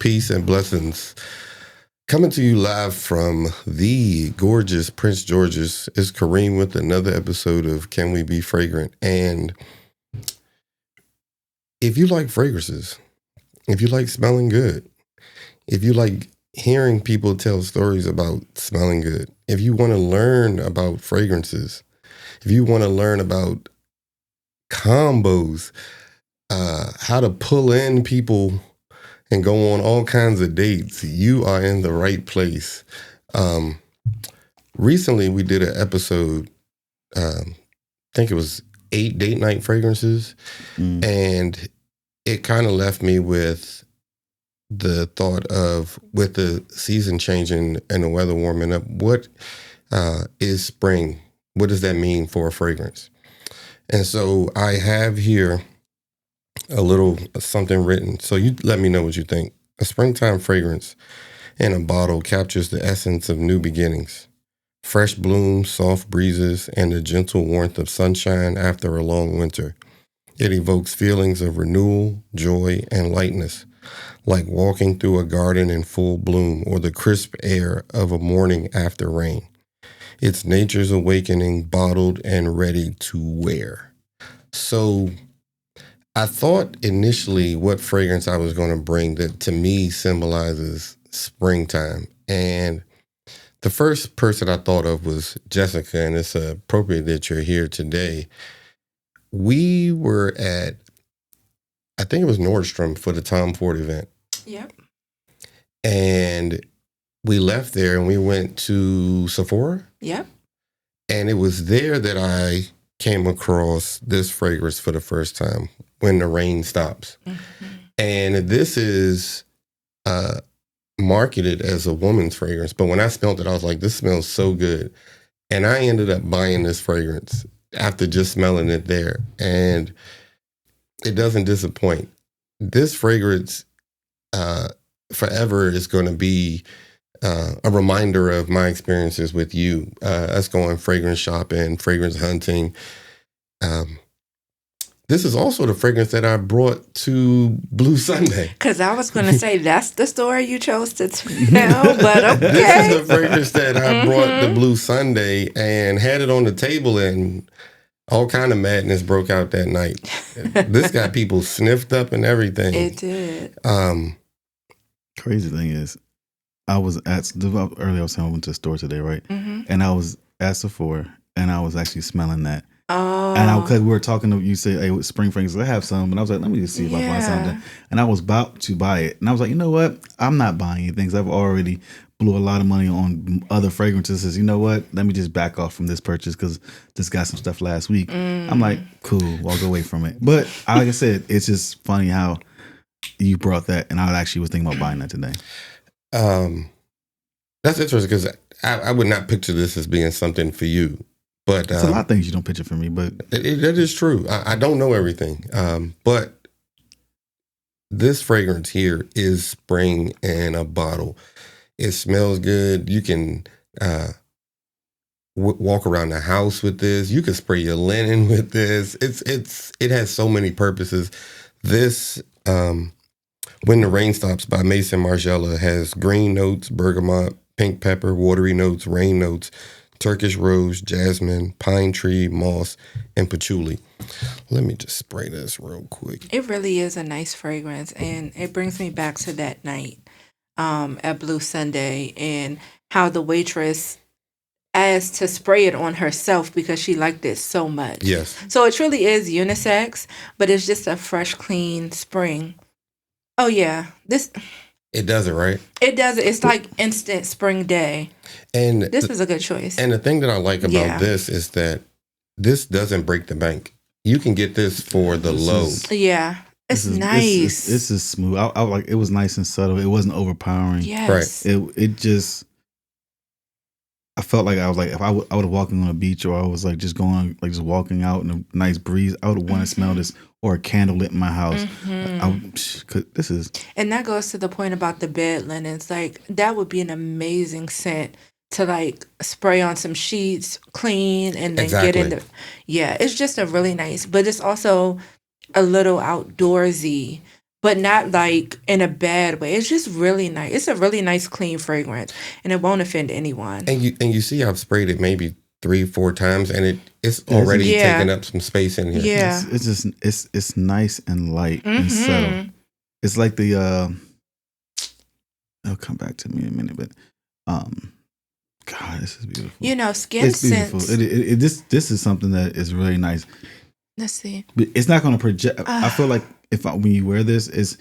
peace, and blessings. Coming to you live from the gorgeous Prince George's is Kareem with another episode of Can We Be Fragrant? And if you like fragrances, if you like smelling good, if you like hearing people tell stories about smelling good, if you want to learn about fragrances, if you want to learn about combos, how to pull in people and go on all kinds of dates, you are in the right place. Recently, we did an episode, I think it was 8 date night fragrances, and it kind of left me with the thought of, with the season changing and the weather warming up, what is spring? What does that mean for a fragrance? And so I have here a little something written. So you let me know what you think. A springtime fragrance in a bottle captures the essence of new beginnings. Fresh blooms, soft breezes, and the gentle warmth of sunshine after a long winter. It evokes feelings of renewal, joy, and lightness, like walking through a garden in full bloom or the crisp air of a morning after rain. It's nature's awakening, bottled and ready to wear. So I thought initially what fragrance I was going to bring that to me symbolizes springtime. And the first person I thought of was Jessica, and it's appropriate that you're here today. We were at, I think it was Nordstrom for the Tom Ford event. Yep. And we left there and we went to Sephora. Yep. And it was there that I came across this fragrance for the first time, When the Rain Stops. Mm-hmm. And this is marketed as a woman's fragrance. But when I smelled it, I was like, this smells so good. And I ended up buying this fragrance after just smelling it there. And it doesn't disappoint. This fragrance forever is going to be a reminder of my experiences with you, us going fragrance shopping, fragrance hunting. This is also the fragrance that I brought to Blue Sunday. Because I was going to say, that's the story you chose to tell, but okay. This is the fragrance that I brought to Blue Sunday and had it on the table, and all kind of madness broke out that night. This got people sniffed up and everything. It did. Crazy thing is, I was at, earlier I was saying I went to the store today, right? Mm-hmm. And I was at Sephora, and I was actually smelling that. Oh. And because we were talking to you, say, hey, with spring fragrances, I have some. And I was like, let me just see if I find something. And I was about to buy it. And I was like, you know what? I'm not buying anything because I've already blew a lot of money on other fragrances. Says, you know what? Let me just back off from this purchase because just got some stuff last week. I'm like, cool, walk away from it. But like I said, it's just funny how you brought that. And I actually was thinking about buying that today. That's interesting because I would not picture this as being something for you. But it's a lot of things you don't picture for me, but that is true. I don't know everything, but this fragrance here is spring in a bottle. It smells good. You can walk around the house with this. You can spray your linen with this. It has so many purposes. This When the Rain Stops by Mason Margiela has green notes, bergamot, pink pepper, watery notes, rain notes, Turkish rose, jasmine, pine tree, moss, and patchouli. Let me just spray this real quick. It really is a nice fragrance, and it brings me back to that night at Blue Sunday and how the waitress asked to spray it on herself because she liked it so much. Yes. So it truly is unisex, but it's just a fresh, clean spring. Oh, yeah. It does it, right? It does it. It's like instant spring day. And this was a good choice. And the thing that I like about this is that this doesn't break the bank. You can get this for the low. It's nice. This is smooth. I like it was nice and subtle. It wasn't overpowering. Yes. Right. It just. I felt like I was like if I would have walking on a beach or I was like just going like just walking out in a nice breeze. I would have wanted to smell this or a candle lit in my house. This is. And that goes to the point about the bed linens. Like that would be an amazing scent to like spray on some sheets, clean, and then get into. Yeah, it's just a really nice, but it's also a little outdoorsy, but not like in a bad way. It's just really nice. It's a really nice, clean fragrance, and it won't offend anyone. And you see, I've sprayed it maybe 3-4 times, and it's already taking up some space in here. Yeah, it's just it's nice and light and subtle. It's like the it'll come back to me in a minute, but God, this is beautiful. You know, skin it's beautiful. sense. This is something that is really nice. Let's see. But it's not going to project. I feel like when you wear this is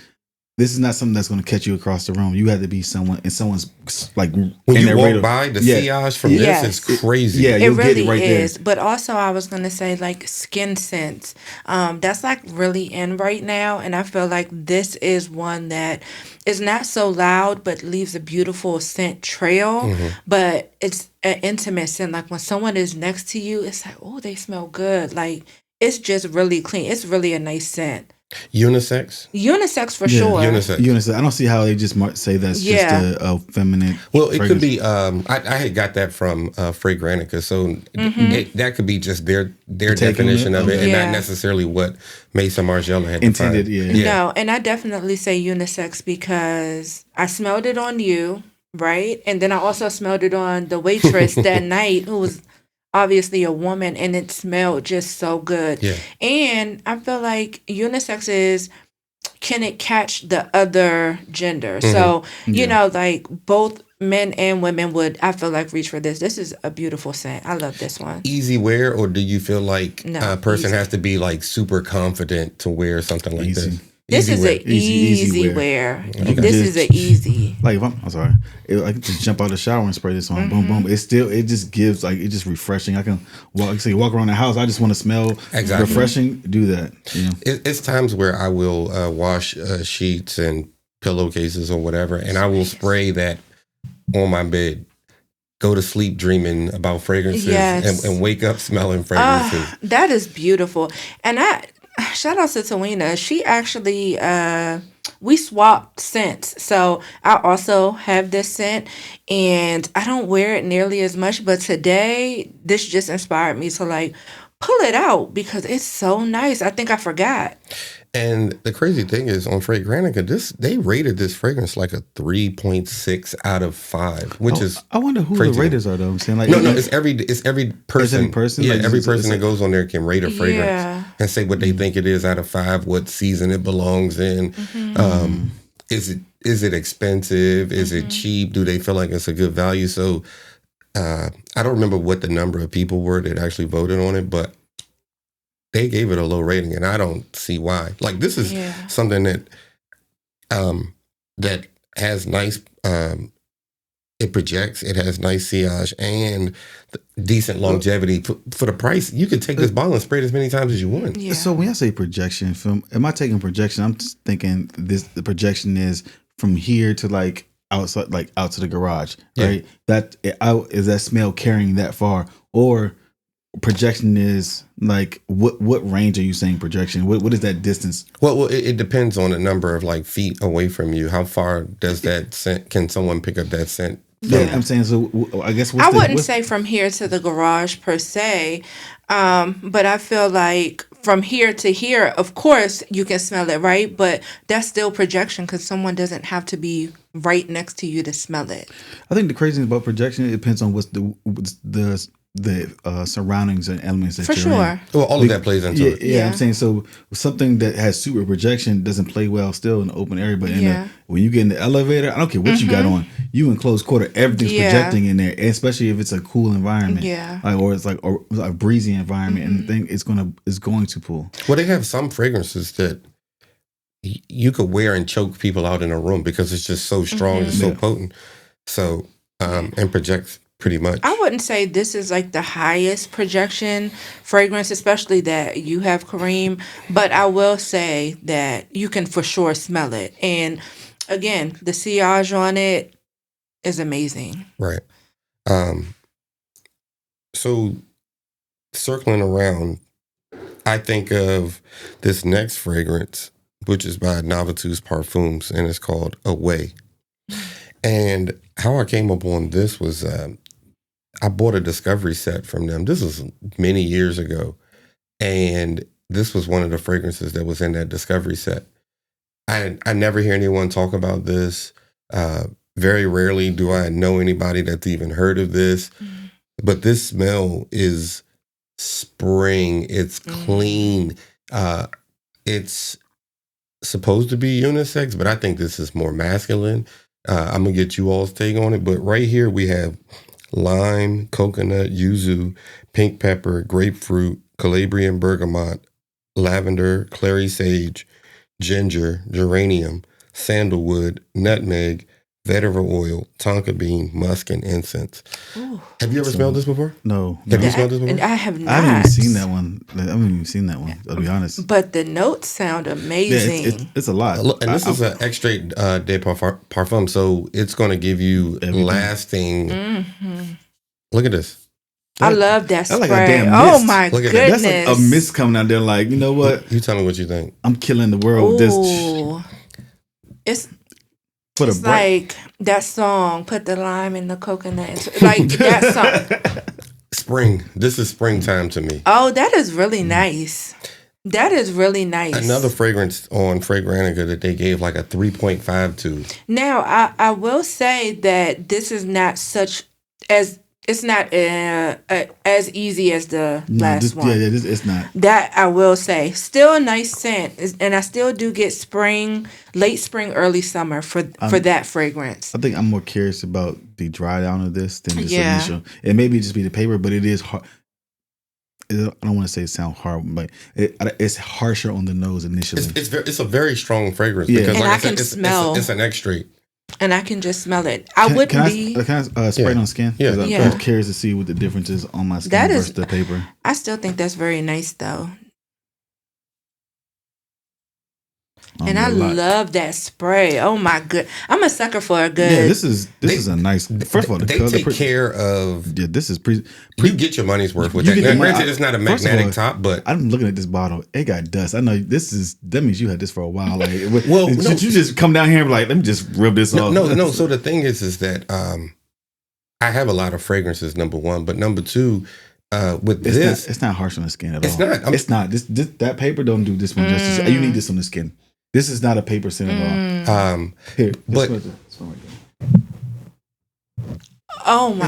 not something that's going to catch you across the room. You have to be someone, and someone's like when you walk by the sillage from this is crazy. Yeah, it really right is. there. But also, I was going to say like skin scents. That's like really in right now, and I feel like this is one that is not so loud, but leaves a beautiful scent trail. But it's an intimate scent. Like when someone is next to you, it's like, oh, they smell good. Like it's just really clean. It's really a nice scent. Unisex for sure. Unisex. I don't see how they just say that's just a feminine. Well, it could be. I had got that from Fragrantica, so that could be just their definition of it, and not necessarily what Mason Margiela had intended. No, and I definitely say unisex because I smelled it on you, right, and then I also smelled it on the waitress that night, who was obviously a woman, and it smelled just so good. Yeah. And I feel like unisex is, can it catch the other gender? So, you know, like both men and women would, I feel like, reach for this. This is a beautiful scent. I love this one. Easy wear, or do you feel like a person easy. has to be like super confident to wear something like this? This is an easy wear. This is an easy. Like if I'm sorry, I can just jump out of the shower and spray this on. Boom, boom. It just gives like, it's just refreshing. I can walk around the house. I just want to smell refreshing. Do that. You know? It's times where I will wash sheets and pillowcases or whatever, and I will spray that on my bed. Go to sleep dreaming about fragrances and wake up smelling fragrances. That is beautiful. And shout out to Tawina. She actually, we swapped scents. So I also have this scent, and I don't wear it nearly as much. But today, this just inspired me to like pull it out because it's so nice. I think I forgot. And the crazy thing is, on Fragrantica, they rated this fragrance like a 3.6 out of 5, which is I wonder who the raters are though. I'm saying like no, it's every person. Yeah, like, every person that goes on there can rate a fragrance and say what they think it is out of 5, what season it belongs in. Is it expensive? Is it cheap? Do they feel like it's a good value? So I don't remember what the number of people were that actually voted on it, but they gave it a low rating, and I don't see why. Like, this is something that that has nice, it projects, it has nice sillage and decent longevity. For the price, you could take this bottle and spray it as many times as you want. Yeah. So when I say projection, am I taking projection? I'm just thinking the projection is from here to like outside, like out to the garage, right? Is that smell carrying that far, or projection is like what range are you saying projection? What is that distance? Well, it depends on the number of like feet away from you. How far does that scent? Can someone pick up that scent? Yeah, I'm saying, so I guess I wouldn't say from here to the garage per se, but I feel like from here to here, of course you can smell it, right? But that's still projection because someone doesn't have to be right next to you to smell it. I think the crazy thing about projection, it depends on what's the surroundings and elements that for you're sure in. Well, all of that plays into it. Yeah, I'm saying, so something that has super projection doesn't play well still in the open area, but when you get in the elevator, I don't care what you got on, you in close quarter, everything's projecting in there, especially if it's a cool environment, or it's like a breezy environment, and the thing it's going to pull. Well, they have some fragrances that you could wear and choke people out in a room because it's just so strong and so potent. So and projects pretty much. I wouldn't say this is like the highest projection fragrance, especially that you have, Kareem, but I will say that you can for sure smell it. And again, the sillage on it is amazing. Right. So circling around, I think of this next fragrance, which is by Navitus Parfums, and it's called Aweigh. And how I came up on this was I bought a discovery set from them. This was many years ago. And this was one of the fragrances that was in that discovery set. I never hear anyone talk about this. Very rarely do I know anybody that's even heard of this. But this smell is spring. It's clean. It's supposed to be unisex, but I think this is more masculine. I'm going to get you all's take on it. But right here we have lime, coconut, yuzu, pink pepper, grapefruit, Calabrian bergamot, lavender, clary sage, ginger, geranium, sandalwood, nutmeg, vetiver oil, tonka bean, musk, and incense. Ooh. Have you ever smelled this before? No. Have you smelled this before? I have not. I haven't even seen that one. I'll be honest. But the notes sound amazing. Yeah, it's a lot. And this is an extrait de parfum, so it's going to give you lasting. Look at this. I love that spray. Like a damn mist. Oh my Look at goodness. That's like a mist coming out there. Like, you know what? You tell me what you think. I'm killing the world with this. It's For it's like that song, put the lime in the coconut. Like that song. Spring. This is springtime to me. Oh, that is really nice. That is really nice. Another fragrance on Fragrantica that they gave like a 3.5 to. Now, I will say that this is not it's not as easy as the last one. Yeah, it's not. That I will say. Still a nice scent. And I still do get late spring, early summer for that fragrance. I think I'm more curious about the dry down of this than this initial. It may just be the paper, but it is hard. I don't want to say it sounds hard, but it's harsher on the nose initially. It's a very strong fragrance and because like I can smell. It's an extrait. And I can just smell it. Can I spray it on skin? Yeah. I'm curious to see what the difference is on my skin versus the paper. I still think that's very nice, though. And I love that spray. Oh my good! I'm a sucker for a good. Yeah, this is a nice. First of all, they take care of. Yeah, this is you get your money's worth with that. Now, granted, it's not a magnetic top, but I'm looking at this bottle. It got dust. I know that means you had this for a while. Like, well, you just come down here and be like, let me just rub this off. No. So the thing is that I have a lot of fragrances. Number one, but number two. It's not harsh on the skin at all. It's not. This that paper don't do this one justice. You need this on the skin. This is not a paper scent at all. Here, but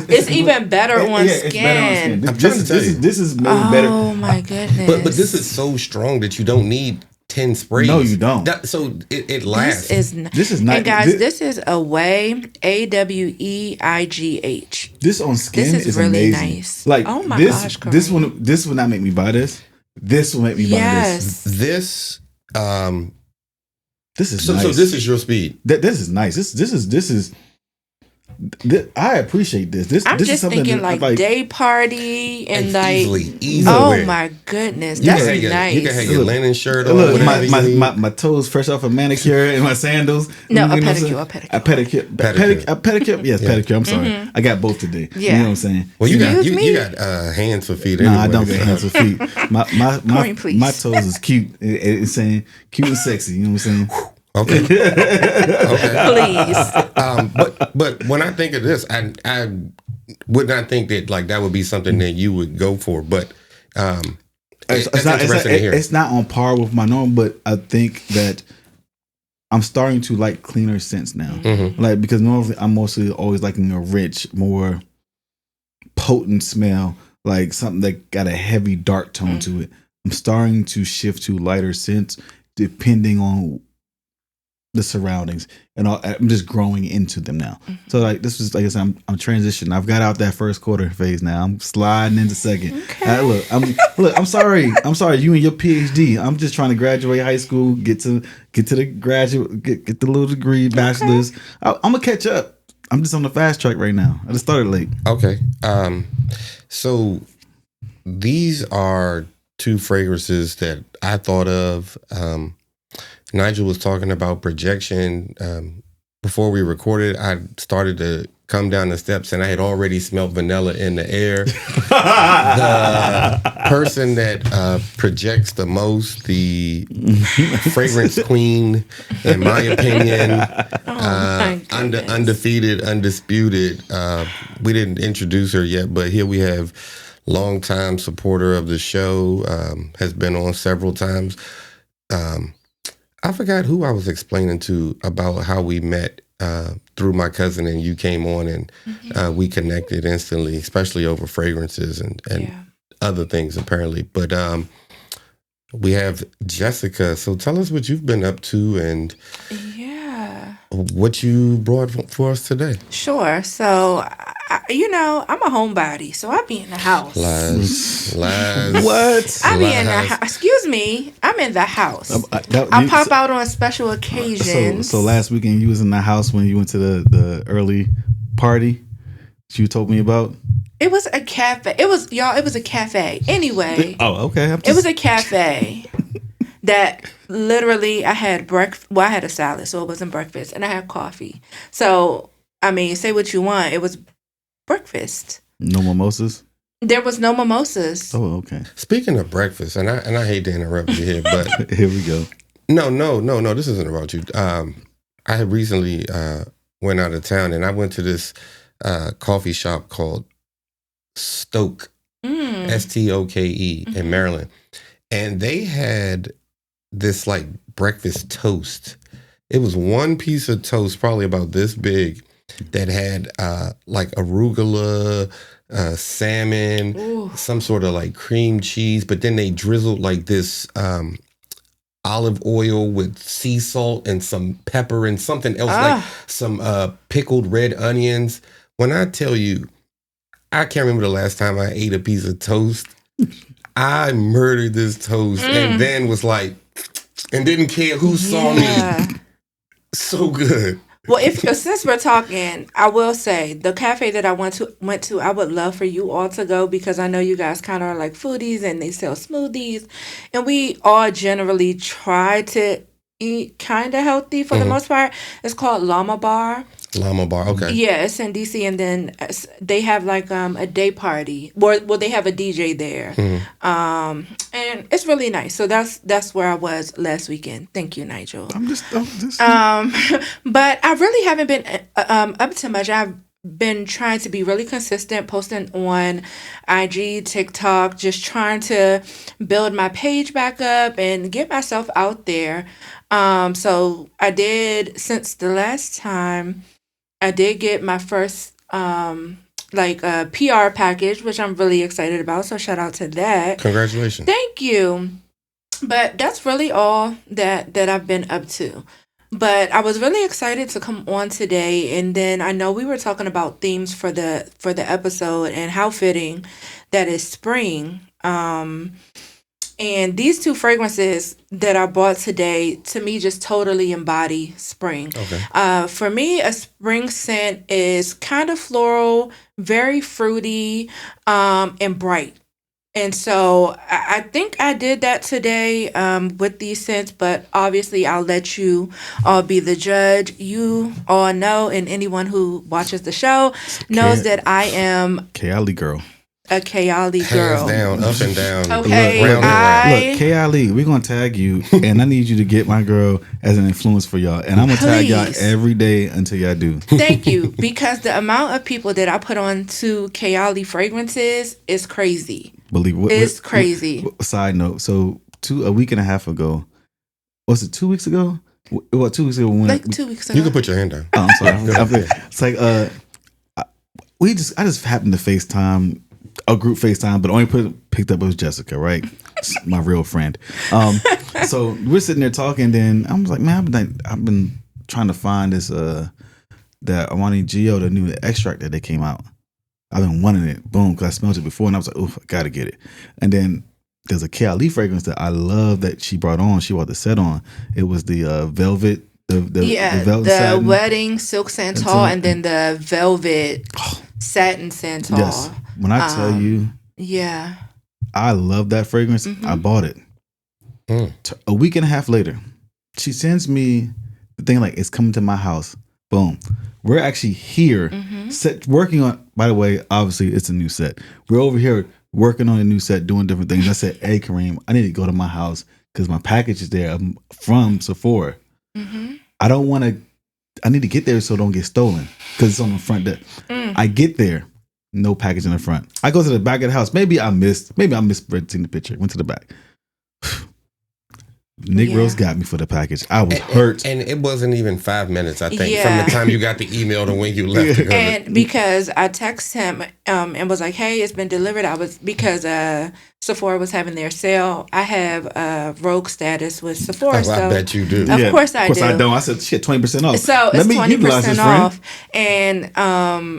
it's even better on skin. It's better on skin. I'm trying to tell you, this is made better. Oh my goodness! But this is so strong that you don't need 10 sprays. No, you don't. So it lasts. This is not. And guys, this is Aweigh, AWEIGH. This on skin is really amazing. Nice. Like, oh my gosh, this will not make me buy this. This will make me buy this. This is nice. So this is your speed. This is nice. This is. I appreciate this. I'm this just is thinking like day party and like easily. Oh my goodness, that's nice. You can have your linen shirt on. Look, my toes fresh off a manicure and my sandals. No, a pedicure. A pedicure. Yes, pedicure. I'm sorry, I got both today. Yeah. You know what I'm saying. Well, you got hands for feet. No, I don't get hands for feet. My toes is cute. It's saying cute and sexy. You know what I'm saying. Okay. Please. But when I think of this, I would not think that like that would be something that you would go for. But it's not on par with my norm. But I think that I'm starting to like cleaner scents now. Mm-hmm. Like because normally I'm mostly always liking a rich, more potent smell, like something that got a heavy dark tone to it. I'm starting to shift to lighter scents depending on the surroundings, and I'm just growing into them now. Mm-hmm. So like this is like I said, I'm transitioning. I've got out that first quarter phase now. I'm sliding into second. Okay. I'm sorry. You and your PhD. I'm just trying to graduate high school, get to the graduate, get the little degree, bachelor's. I'm gonna catch up. I'm just on the fast track right now. I just started late. Okay. So these are two fragrances that I thought of. Nigel was talking about projection. Before we recorded, I started to come down the steps and I had already smelled vanilla in the air. The person that projects the most, the fragrance queen, in my opinion, undefeated, undisputed. We didn't introduce her yet, but here we have longtime supporter of the show, has been on several times. I forgot who I was explaining to about how we met through my cousin, and you came on, and we connected instantly, especially over fragrances and other things apparently. But we have Jessica. So tell us what you've been up to and what you brought for us today. Sure. So, I'm a homebody, so I be in the house. Lies. What? I be in the house. Excuse me. I'm in the house. I pop out on special occasions. So last weekend you was in the house when you went to the early party that you told me about? It was a cafe. It was a cafe. Anyway. Oh, okay. It was a cafe that literally I had breakfast. Well, I had a salad, so it wasn't breakfast, and I had coffee. So, I mean, say what you want. It was breakfast. No mimosas? There was no mimosas. Oh, okay. Speaking of breakfast, and I hate to interrupt you here, but here we go. No, this isn't about you. I had recently went out of town, and I went to this coffee shop called Stoke, Stoke in Maryland, and they had this like breakfast toast. It was one piece of toast, probably about this big, that had like arugula, salmon, some sort of like cream cheese, but then they drizzled like this olive oil with sea salt and some pepper and something else, like some pickled red onions. When I tell you, I can't remember the last time I ate a piece of toast. I murdered this toast and then was like, and didn't care who saw me. So good. Well, since we're talking, I will say the cafe that I went to, I would love for you all to go because I know you guys kind of are like foodies and they sell smoothies, and we all generally try to eat kind of healthy for the most part. It's called Llama Bar. Llama Bar, okay. Yeah, it's in DC, and then they have like a day party. Well, they have a DJ there, and it's really nice. So that's where I was last weekend. Thank you, Nigel. I'm just but I really haven't been up to much. I've been trying to be really consistent, posting on IG, TikTok, just trying to build my page back up and get myself out there. So I did, since the last time, I did get my first PR package, which I'm really excited about. So shout out to that. Congratulations. Thank you. But that's really all that I've been up to. But I was really excited to come on today, and then I know we were talking about themes for the episode and how fitting that is spring. And these two fragrances that I bought today, to me, just totally embody spring. Okay. For me, a spring scent is kind of floral, very fruity, and bright. And so I think I did that today with these scents, but obviously I'll let you all be the judge. You all know, and anyone who watches the show knows that I am Kayali girl. A Kayali girl. Hands down, up and down. Okay, round and round. Look, Kayali, we're gonna tag you, and I need you to get my girl as an influence for y'all, and I'm gonna tag y'all every day until y'all do. Thank you, because the amount of people that I put on to Kayali fragrances is crazy. Believe it, it's crazy. Side note: so a week and a half ago, was it 2 weeks ago? What 2 weeks ago? Like 2 weeks ago. You can put your hand down. Oh, I'm sorry. It's like I just happened to FaceTime. A group FaceTime, but only picked up was Jessica, right? My real friend. So we're sitting there talking, then I was like, man, I've been trying to find this that Aweigh Geo, the new extract that they came out. I've been wanting it, boom, because I smelled it before, and I was like, oh, I gotta get it. And then there's a Kayali fragrance that I love that she brought on. She brought the set on. It was the velvet. The wedding silk santal, and then the velvet satin santal. Yes. When I tell you, I love that fragrance. I bought it. A week and a half later, she sends me the thing like, it's coming to my house. Boom. We're actually here working on, by the way, obviously it's a new set. We're over here working on a new set, doing different things. I said, hey, Kareem, I need to go to my house because my package is there from Sephora. I need to get there so it don't get stolen because it's on the front desk. I get there. No package in the front. I go to the back of the house. Maybe I misread the picture. Went to the back. Negroes got me for the package. I was hurt. And it wasn't even 5 minutes, I think, from the time you got the email to when you left. And because I texted him and was like, hey, it's been delivered. Because Sephora was having their sale. I have Rogue status with Sephora. So I bet you do. Of course I do. Of course I don't. I said, shit, 20% off. So it's 20% off. And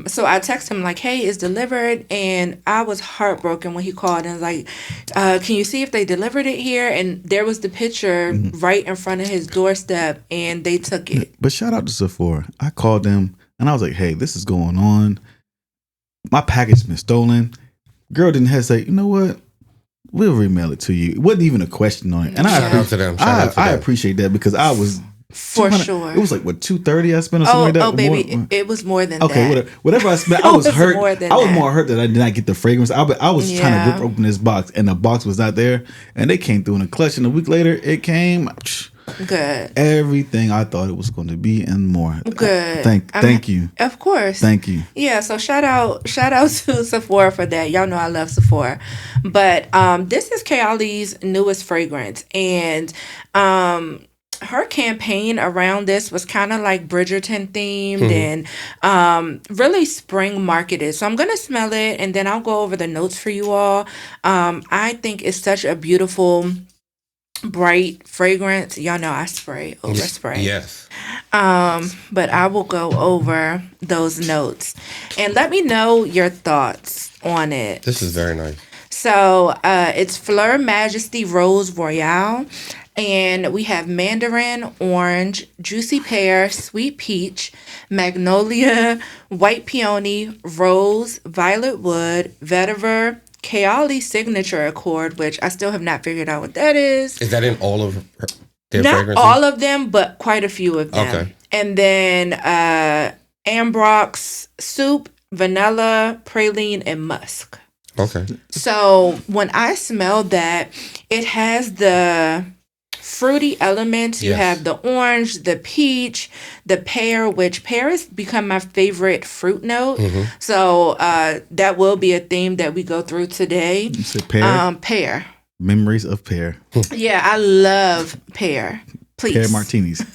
so I texted him like, hey, it's delivered. And I was heartbroken when he called and was like, can you see if they delivered it here? And there was the picture right in front of his doorstep, and they took it. But shout out to Sephora. I called them and I was like, hey, this is going on. My package has been stolen. Girl didn't hesitate. You know what? We'll remail it to you. It wasn't even a question on it. And I appreciate that because I was for sure. It was like what, $230 I spent or something like that. Oh baby, it was more than that. Okay, whatever I spent, I was hurt. I was more hurt that I did not get the fragrance. I was trying to rip open this box, and the box was not there. And they came through in a clutch, and a week later, it came. Good. Everything I thought it was going to be and more. Good. Thank you. Of course. Thank you. Yeah. So shout out to Sephora for that. Y'all know I love Sephora, but this is Kayali's newest fragrance, and her campaign around this was kind of like Bridgerton themed and really spring marketed. So I'm going to smell it and then I'll go over the notes for you all. I think it's such a beautiful, bright fragrance. Y'all know I overspray. Yes. But I will go over those notes and let me know your thoughts on it. This is very nice. So it's Fleur Majesty Rose Royale. And we have mandarin, orange, juicy pear, sweet peach, magnolia, white peony, rose, violet wood, vetiver, Kayali signature accord, which I still have not figured out what that is. Is that in all of their Not fragrances? all of them, but quite a few of them. Okay. And then Ambrox, soup, vanilla, praline, and musk. Okay. So when I smelled that, it has the fruity elements. You have the orange, the peach, the pear, which pear has become my favorite fruit note. So that will be a theme that we go through today. You said pear? Pear. Memories of pear. Yeah, I love pear. Please. Pear martinis.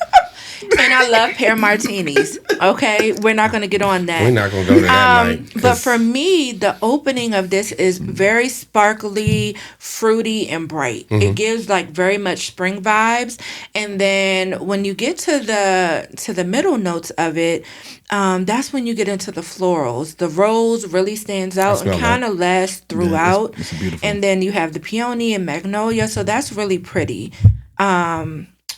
And I love pear martinis. Okay, we're not going to get on that. We're not going to go to that night. But for me, the opening of this is very sparkly, fruity, and bright. It gives like very much spring vibes. And then when you get to the middle notes of it, that's when you get into the florals. The rose really stands out and kind of lasts throughout. It's beautiful. And then you have the peony and magnolia, so that's really pretty.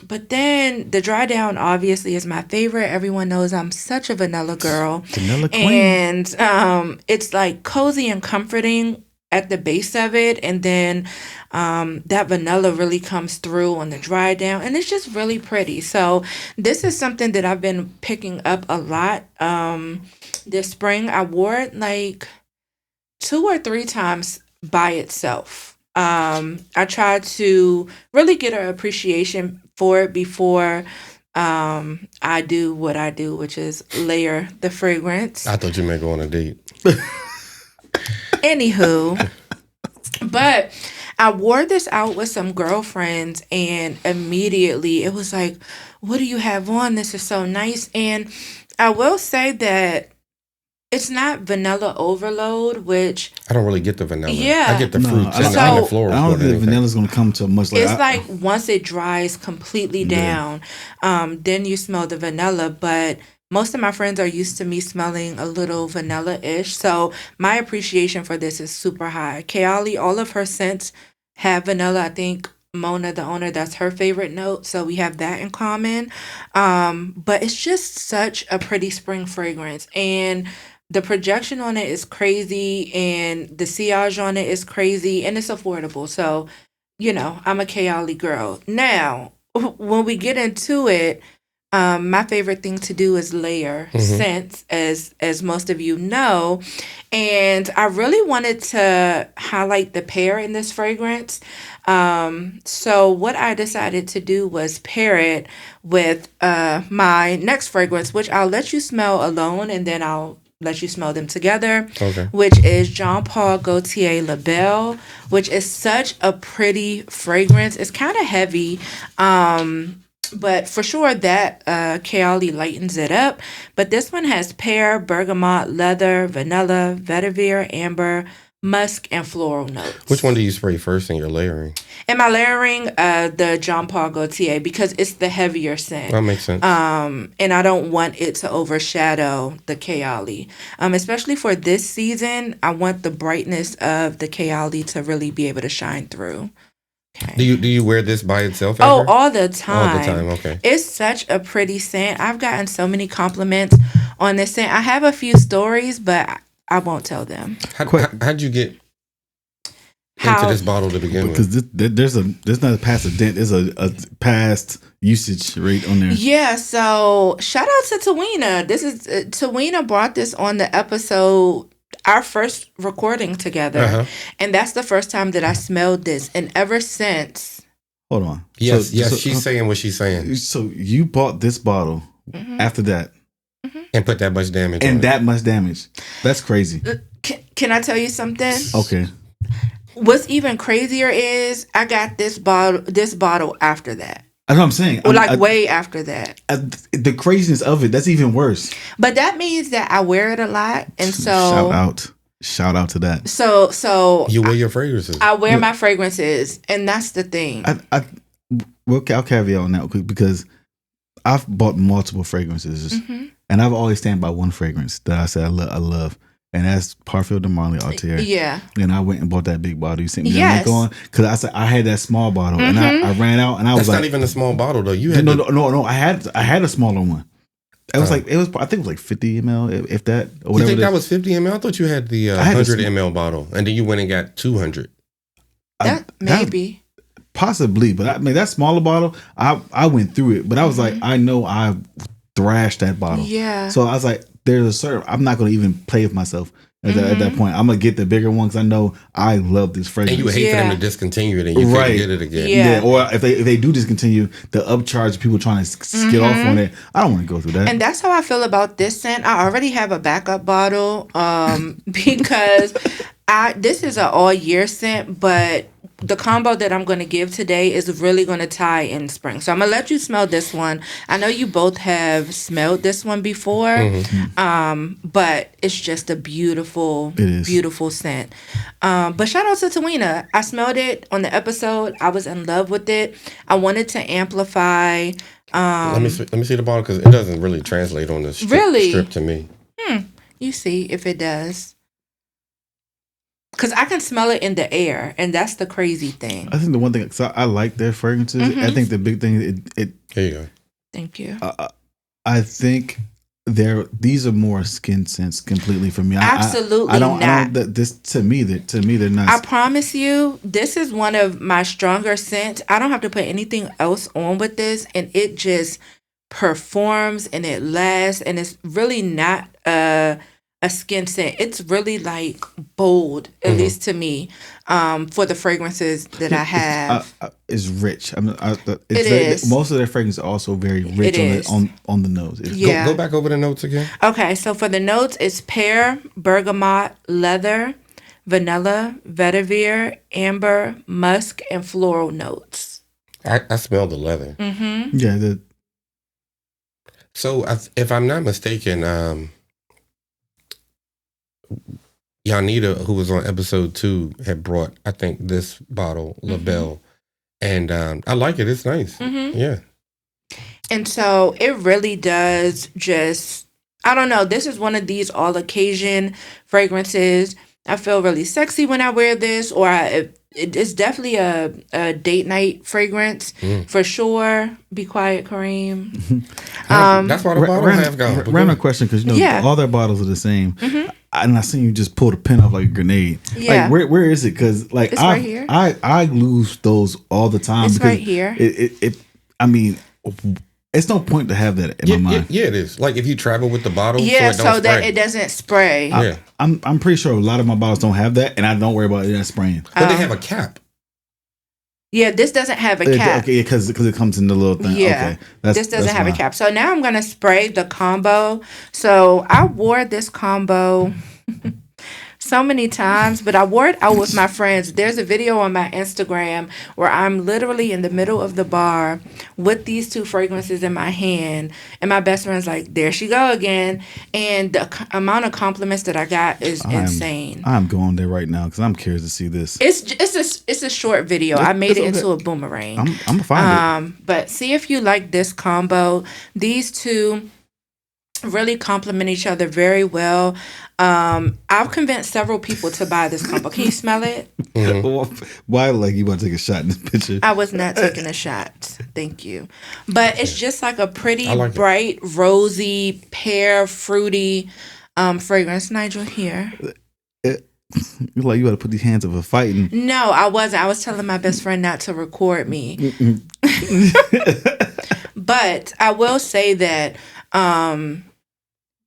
But then the dry down obviously is my favorite. Everyone knows I'm such a vanilla girl. Vanilla queen. And it's like cozy and comforting at the base of it. And then that vanilla really comes through on the dry down. And it's just really pretty. So this is something that I've been picking up a lot this spring. I wore it like 2 or 3 times by itself. I tried to really get an appreciation for it before I do what I do, which is layer the fragrance. I thought you meant go on a date. Anywho, but I wore this out with some girlfriends and immediately it was like, what do you have on? This is so nice. And I will say that it's not vanilla overload, which I don't really get the vanilla. Yeah. I get the fruit. I get floral. I don't think the vanilla's going to come to much. It's like once it dries completely down, then you smell the vanilla. But most of my friends are used to me smelling a little vanilla-ish. So my appreciation for this is super high. Kayali, all of her scents have vanilla. I think Mona, the owner, that's her favorite note. So we have that in common. But it's just such a pretty spring fragrance. And the projection on it is crazy and the sillage on it is crazy and it's affordable. So, you know, I'm a Kayali girl. Now, when we get into it, my favorite thing to do is layer scents, as most of you know. And I really wanted to highlight the pear in this fragrance. So what I decided to do was pair it with my next fragrance, which I'll let you smell alone and then I'll let you smell them together, Okay. which is Jean Paul Gaultier LaBelle, which is such a pretty fragrance. It's kind of heavy, but for sure that Kayali lightens it up. But this one has pear, bergamot, leather, vanilla, vetiver, amber, musk, and floral notes. Which one do you spray first in your layering? Am I layering the Jean Paul Gaultier because it's the heavier scent? That makes sense. And I don't want it to overshadow the Kayali. Especially for this season, I want the brightness of the Kayali to really be able to shine through. Okay. Do you wear this by itself? Oh, ever? all the time. All the time. Okay. It's such a pretty scent. I've gotten so many compliments on this scent. I have a few stories, but I won't tell them. How'd you get into this bottle to begin with? Because there's not a past a dent. There's a past usage rate on there. Yeah. So shout out to Tawina. This is Tawina brought this on the episode, our first recording together, and that's the first time that I smelled this. And ever since, hold on. Yes, she's saying what she's saying. So you bought this bottle after that. And put that much damage on and it. that much damage. That's crazy. Can I tell you something? Okay. What's even crazier is I got this bottle after that. That's what I'm saying. Way after that. The craziness of it, that's even worse. But that means that I wear it a lot, and so shout out to that. So you wear your fragrances. I wear my fragrances, and that's the thing. I'll caveat on that quick because I've bought multiple fragrances, and I've always stand by one fragrance that I said I love, and that's Parfum de Marly Artier. Yeah. And I went and bought that big bottle. You sent me that link on because I said I had that small bottle, and I ran out, and I was that's not even a small bottle though. You had no. I had a smaller one. It was I think it was like 50 ml, if that. Or whatever. You think that was 50 ml? I thought you had the 100 ml bottle, and then you went and got 200. Maybe. Possibly, but I mean that smaller bottle, I went through it, but I was like, I know I thrashed that bottle. Yeah. So I was like, there's a certain, I'm not going to even play with myself at that point. I'm going to get the bigger one because I know I love this fragrance. And you would hate for them to discontinue it and you couldn't get it again. Yeah. Or if they do discontinue, the upcharge people trying to get off on it. I don't want to go through that. And that's how I feel about this scent. I already have a backup bottle because this is an all year scent, but the combo that I'm going to give today is really going to tie in spring. So I'm going to let you smell this one. I know you both have smelled this one before, but it's just a beautiful scent. But shout out to Tawina. I smelled it on the episode. I was in love with it. I wanted to amplify. Let me see the bottle because it doesn't really translate on the strip to me. You see if it does. Because I can smell it in the air, and that's the crazy thing. I think the one thing, because I like their fragrances. I think the big thing, There you go. Thank you. I think these are more skin scents completely for me. Absolutely I don't not. To me they're not. I promise you, this is one of my stronger scents. I don't have to put anything else on with this, and it just performs and it lasts, and it's really not a skin scent. It's really like bold, at least to me, for the fragrances that I have. It's rich. It is. Most of their fragrances are also very rich on the nose. Go back over the notes again. Okay, so for the notes, it's pear, bergamot, leather, vanilla, vetiver, amber, musk, and floral notes. I smell the leather. Yeah. So if I'm not mistaken, Yanita, who was on episode 2, had brought, I think, this bottle, LaBelle. And I like it. It's nice. Yeah. And so it really does just, I don't know, this is one of these all occasion fragrances. I feel really sexy when I wear this, or it's definitely a date night fragrance for sure. Be quiet, Kareem. That's why the bottle have gone. Random question, because all their bottles are the same. And I seen you just pull the pin off like a grenade. Yeah. Like where is it? Because like it's right here. I lose those all the time. It's because right here. I mean, it's no point to have that in my mind. Yeah, it is. Like if you travel with the bottle, so that it doesn't spray. I'm pretty sure a lot of my bottles don't have that, and I don't worry about it spraying. But they have a cap. Yeah, this doesn't have a cap. Okay, because it comes in the little thing. Yeah, okay. This doesn't have a cap. So now I'm going to spray the combo. So I wore this combo so many times, but I wore it out with my friends. There's a video on my Instagram where I'm literally in the middle of the bar with these two fragrances in my hand, and my best friend's like, there she go again. And the amount of compliments that I got is insane. I'm going there right now because I'm curious to see this. It's a short video. I made it into a boomerang. I'm gonna find it. But see if you like this combo. These two really complement each other very well. I've convinced several people to buy this combo. Can you smell it? Why, like, you want to take a shot in this picture? I was not taking a shot. Thank you. But it's just like a pretty, bright, rosy, pear, fruity fragrance. Nigel, here. You're like, you got to put these hands up for fighting. No, I wasn't. I was telling my best friend not to record me. But I will say that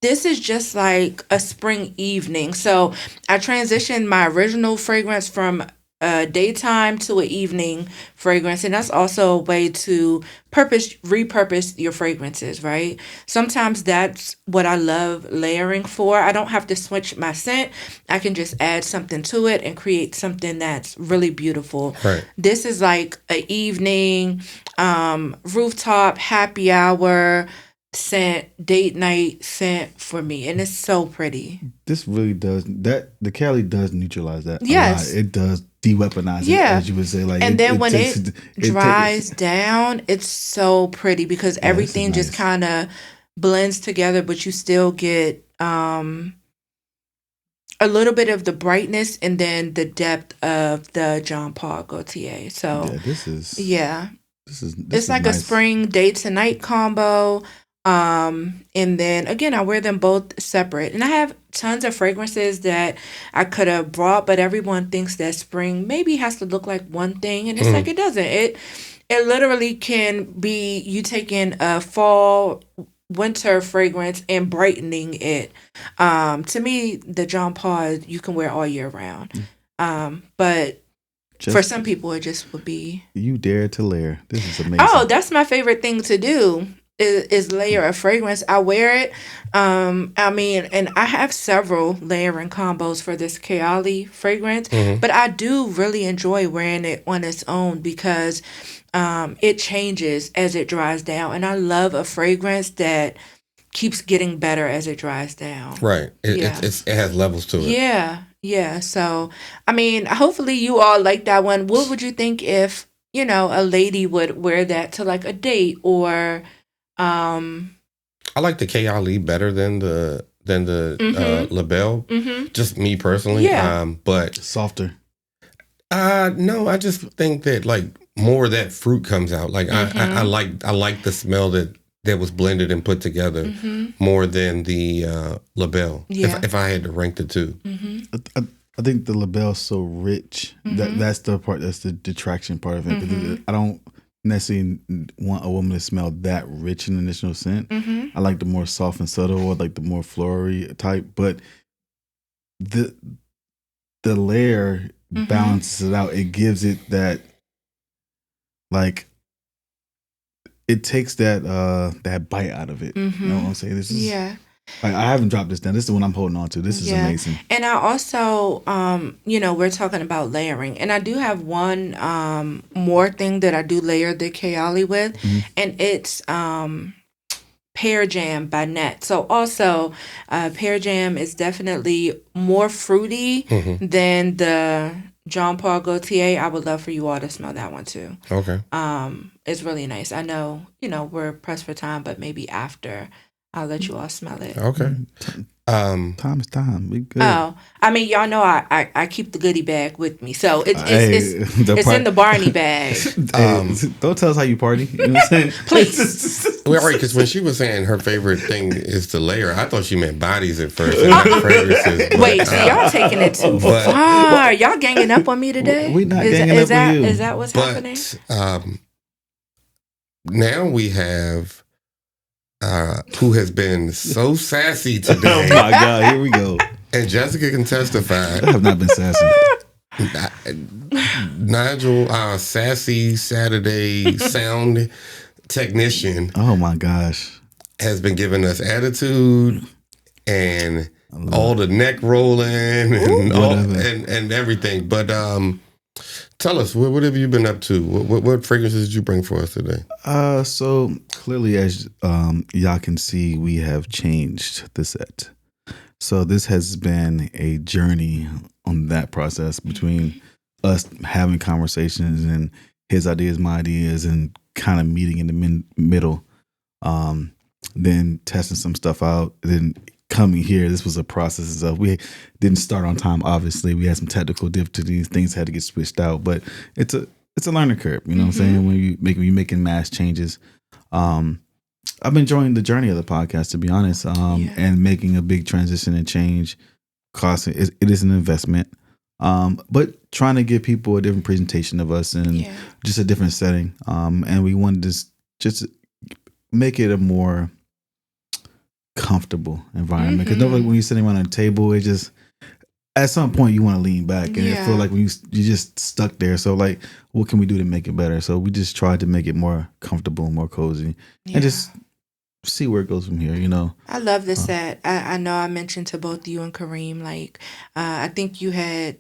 this is just like a spring evening. So I transitioned my original fragrance from a daytime to an evening fragrance, and that's also a way to repurpose your fragrances, right? Sometimes that's what I love layering for. I don't have to switch my scent. I can just add something to it and create something that's really beautiful. Right. This is like an evening, rooftop, happy hour scent, date night scent for me, and it's so pretty. This really does the Kayali does neutralize that. Yes, it does de-weaponize it, as you would say. Like, and then when it dries down, it's so pretty because everything just kind of blends together, but you still get a little bit of the brightness and then the depth of the Jean Paul Gaultier. So it's like nice. A spring day to night combo. And then again, I wear them both separate, and I have tons of fragrances that I could have brought, but everyone thinks that spring maybe has to look like one thing, and it's like it doesn't. It literally can be you taking a fall winter fragrance and brightening it. To me, the Jean Paul you can wear all year round. But for some people, it just would be. You dare to layer. This is amazing. Oh, that's my favorite thing to do. Is layer a fragrance. I wear it. I mean, and I have several layering combos for this Kayali fragrance, but I do really enjoy wearing it on its own because it changes as it dries down, and I love a fragrance that keeps getting better as it dries down. Right. It has levels to it. Yeah. So, I mean, hopefully you all like that one. What would you think if, a lady would wear that to like a date or I like the Kayali better than the LaBelle. Just me personally. Yeah. But softer. No, I just think that like more of that fruit comes out. Like I like the smell that was blended and put together more than the LaBelle. Yeah. If I had to rank the two. I think the LaBelle's so rich. That's the part. That's the detraction part of it. I don't necessarily want a woman to smell that rich in the initial scent. I like the more soft and subtle, or like the more floral type. But the layer balances it out. It gives it that, like, it takes that bite out of it. You know what I'm saying? This is like, I haven't dropped this down. This is the one I'm holding on to. This is amazing. And I also, we're talking about layering. And I do have one more thing that I do layer the Kayali with. And it's Pear Jam by Net. So also, Pear Jam is definitely more fruity than the Jean Paul Gaultier. I would love for you all to smell that one too. Okay. It's really nice. I know, we're pressed for time, but maybe after I'll let you all smell it. Okay. Time is time. We good. Oh, I mean, y'all know I keep the goodie bag with me, so it's in the Barney bag. Don't tell us how you party. You know what I'm saying? Please. Well, right, because when she was saying her favorite thing is the layer, I thought she meant bodies at first. And fragrances. But, wait, so y'all taking it too far? Y'all ganging up on me today? We not ganging up on you. Is that what's happening? Now we have. Who has been so sassy today. Oh my God, here we go. And Jessica can testify. I have not been sassy. Nigel, our sassy Saturday sound technician, Oh my gosh, has been giving us attitude and all the neck rolling and everything. But tell us, what have you been up to? What fragrances did you bring for us today? So clearly, as y'all can see, we have changed the set. So this has been a journey on that process between us having conversations and his ideas, my ideas, and kind of meeting in the middle. Then testing some stuff out. Then coming here, this was a process of we didn't start on time. Obviously, we had some technical difficulties. Things had to get switched out, but it's a learning curve. You know what I'm saying? When you're making mass changes. I've been enjoying the journey of the podcast, to be honest, and making a big transition and change. It is an investment, but trying to give people a different presentation of us and just a different setting. And we wanted to just make it a more comfortable environment. Because when you're sitting around a table, it just at some point you want to lean back, and it feels like when you just stuck there. So like, what can we do to make it better? So we just tried to make it more comfortable, more cozy, and just see where it goes from here, you know. I love the set. I know I mentioned to both you and Kareem, like, I think you had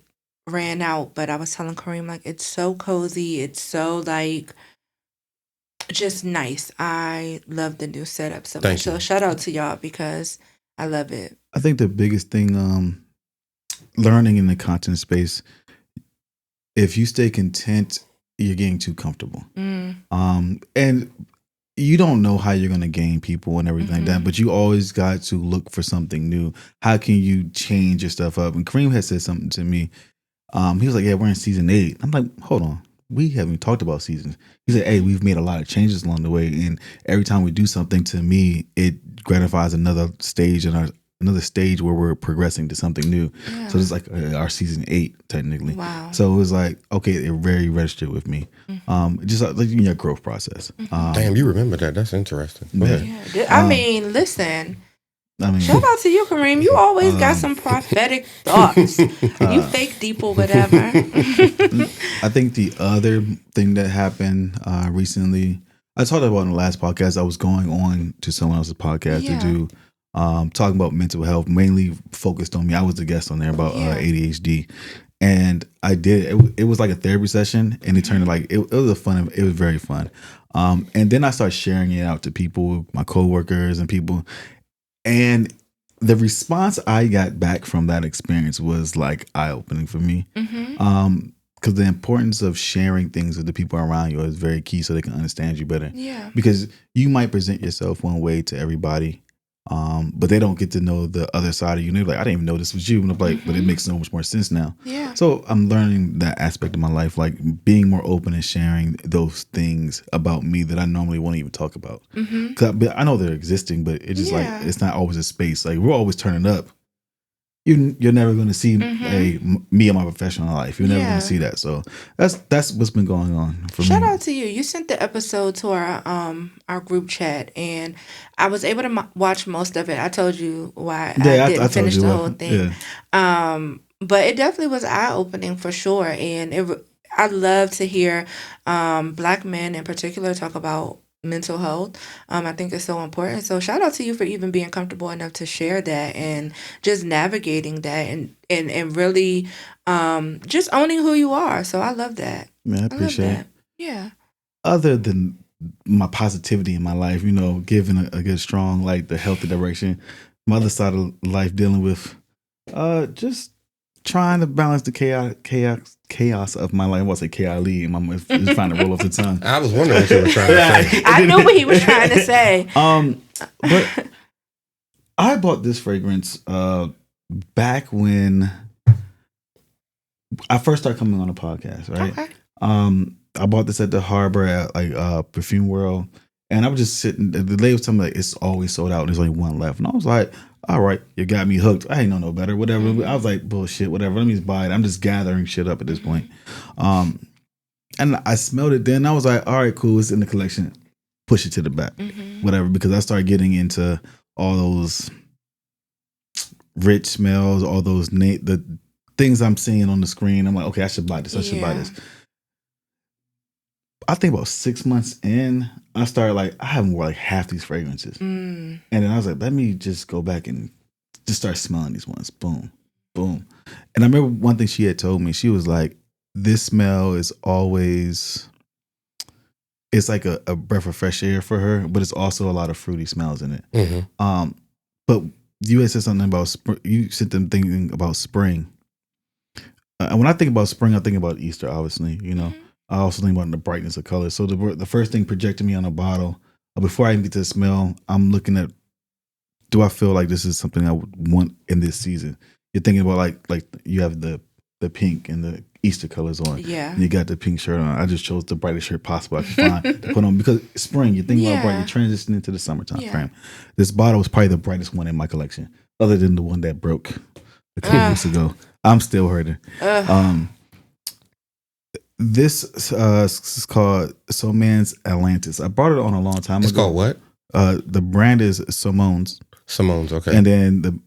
ran out, but I was telling Kareem, like, it's so cozy. It's so, like, just nice. I love the new setup so much. So shout out to y'all because I love it. I think the biggest thing, learning in the content space, if you stay content, you're getting too comfortable. And you don't know how you're going to gain people and everything like that, but you always got to look for something new. How can you change your stuff up? And Kareem had said something to me. He was like, yeah, we're in season 8. I'm like, hold on. We haven't talked about seasons. He said, hey, we've made a lot of changes along the way. And every time we do something, to me, it gratifies another stage where we're progressing to something new. Yeah. So it's like our season 8, technically. Wow. So it was like, okay, it very registered with me. Just like in your growth process. Damn, you remember that. That's interesting. Yeah. I mean, listen. Shout out to you, Kareem. You always got some prophetic thoughts. You fake deep or whatever. I think the other thing that happened recently, I talked about in the last podcast, I was going on to someone else's podcast to do talking about mental health, mainly focused on me. I was the guest on there about ADHD. And I did. It was like a therapy session, and it turned like it was very fun. And then I started sharing it out to people, my coworkers and people. And the response I got back from that experience was like eye-opening for me. Because the importance of sharing things with the people around you is very key so they can understand you better. Yeah. Because you might present yourself one way to everybody, but they don't get to know the other side of you. And they're like, I didn't even know this was you. And I'm like, but it makes so much more sense now. Yeah. So I'm learning that aspect of my life, like being more open and sharing those things about me that I normally won't even talk about. Cause I know they're existing, but it's just like, it's not always a space. Like we're always turning up. You're never going to see me in my professional life. You're never going to see that. So that's what's been going on for me. Shout out to you. You sent the episode to our group chat, and I was able to watch most of it. I told you why I didn't finish the whole thing. Yeah. But it definitely was eye-opening for sure. And I love to hear Black men in particular talk about mental health. I think it's so important. So shout out to you for even being comfortable enough to share that and just navigating that and really just owning who you are. So I love that. Man, I appreciate it. Yeah. Other than my positivity in my life, you know, giving a good, strong, like the healthy direction, my other side of life dealing with just trying to balance the chaos of my life. I want to say Kayali, and I'm just trying to roll off the tongue. I was wondering what you were trying to say. I knew what he was trying to say. But I bought this fragrance back when I first started coming on a podcast, right? Okay. I bought this at the Harbor at like Perfume World, and I was just sitting. The lady was telling me like it's always sold out, and there's only one left, and I was like, all right, you got me hooked. I ain't know no better, whatever. I was like, bullshit, whatever. Let me just buy it. I'm just gathering shit up at this point. And I smelled it then. I was like, all right, cool. It's in the collection. Push it to the back, whatever. Because I started getting into all those rich smells, all those the things I'm seeing on the screen. I'm like, okay, I should buy this. I should buy this. I think about 6 months in, I started like, I haven't worn like half these fragrances. And then I was like, let me just go back and just start smelling these ones. Boom, boom. And I remember one thing she had told me. She was like, this smell is always, it's like a breath of fresh air for her, but it's also a lot of fruity smells in it. But you had said something about you said them thinking about spring. And when I think about spring, I think about Easter, obviously, you know. I also think about the brightness of color. So the first thing projected me on a bottle, before I even get to the smell, I'm looking at, do I feel like this is something I would want in this season? You're thinking about like you have the pink and the Easter colors on. Yeah. And you got the pink shirt on. I just chose the brightest shirt possible I could find to put on because spring, you're thinking about bright, you're transitioning into the summertime frame. This bottle was probably the brightest one in my collection, other than the one that broke a couple weeks ago. I'm still hurting. This is called Soman's Atlantis. I brought it on a long time ago. It's called what? The brand is Simone's. Simone's, okay. And then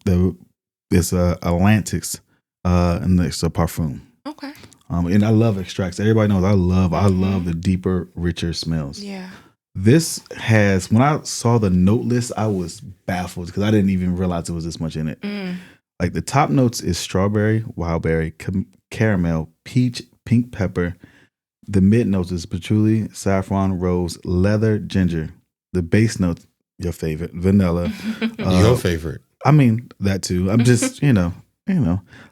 it's Atlantis, and it's a parfum. Okay. And I love extracts. Everybody knows I love the deeper, richer smells. Yeah. This has, when I saw the note list, I was baffled because I didn't even realize there was this much in it. Like the top notes is strawberry, wild berry, caramel, peach, pink pepper. The mid notes is patchouli, saffron, rose, leather, ginger. The base notes, your favorite, vanilla. Your favorite. I mean, that too. I'm just, you know,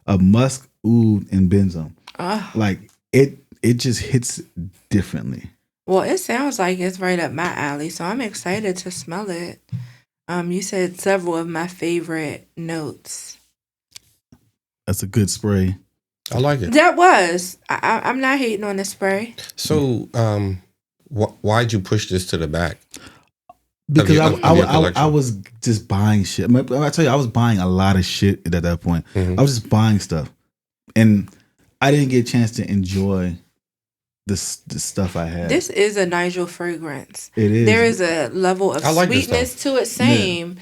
a musk, oud, and benzoin. Like it just hits differently. Well, it sounds like it's right up my alley, so I'm excited to smell it. You said several of my favorite notes. That's a good spray. I like it. That was. I'm not hating on the spray. So, why'd you push this to the back? Because I was just buying shit. I tell you, I was buying a lot of shit at that point. I was just buying stuff, and I didn't get a chance to enjoy the stuff I had. This is a Nigel fragrance. It is. There is a level of sweetness to it. Same.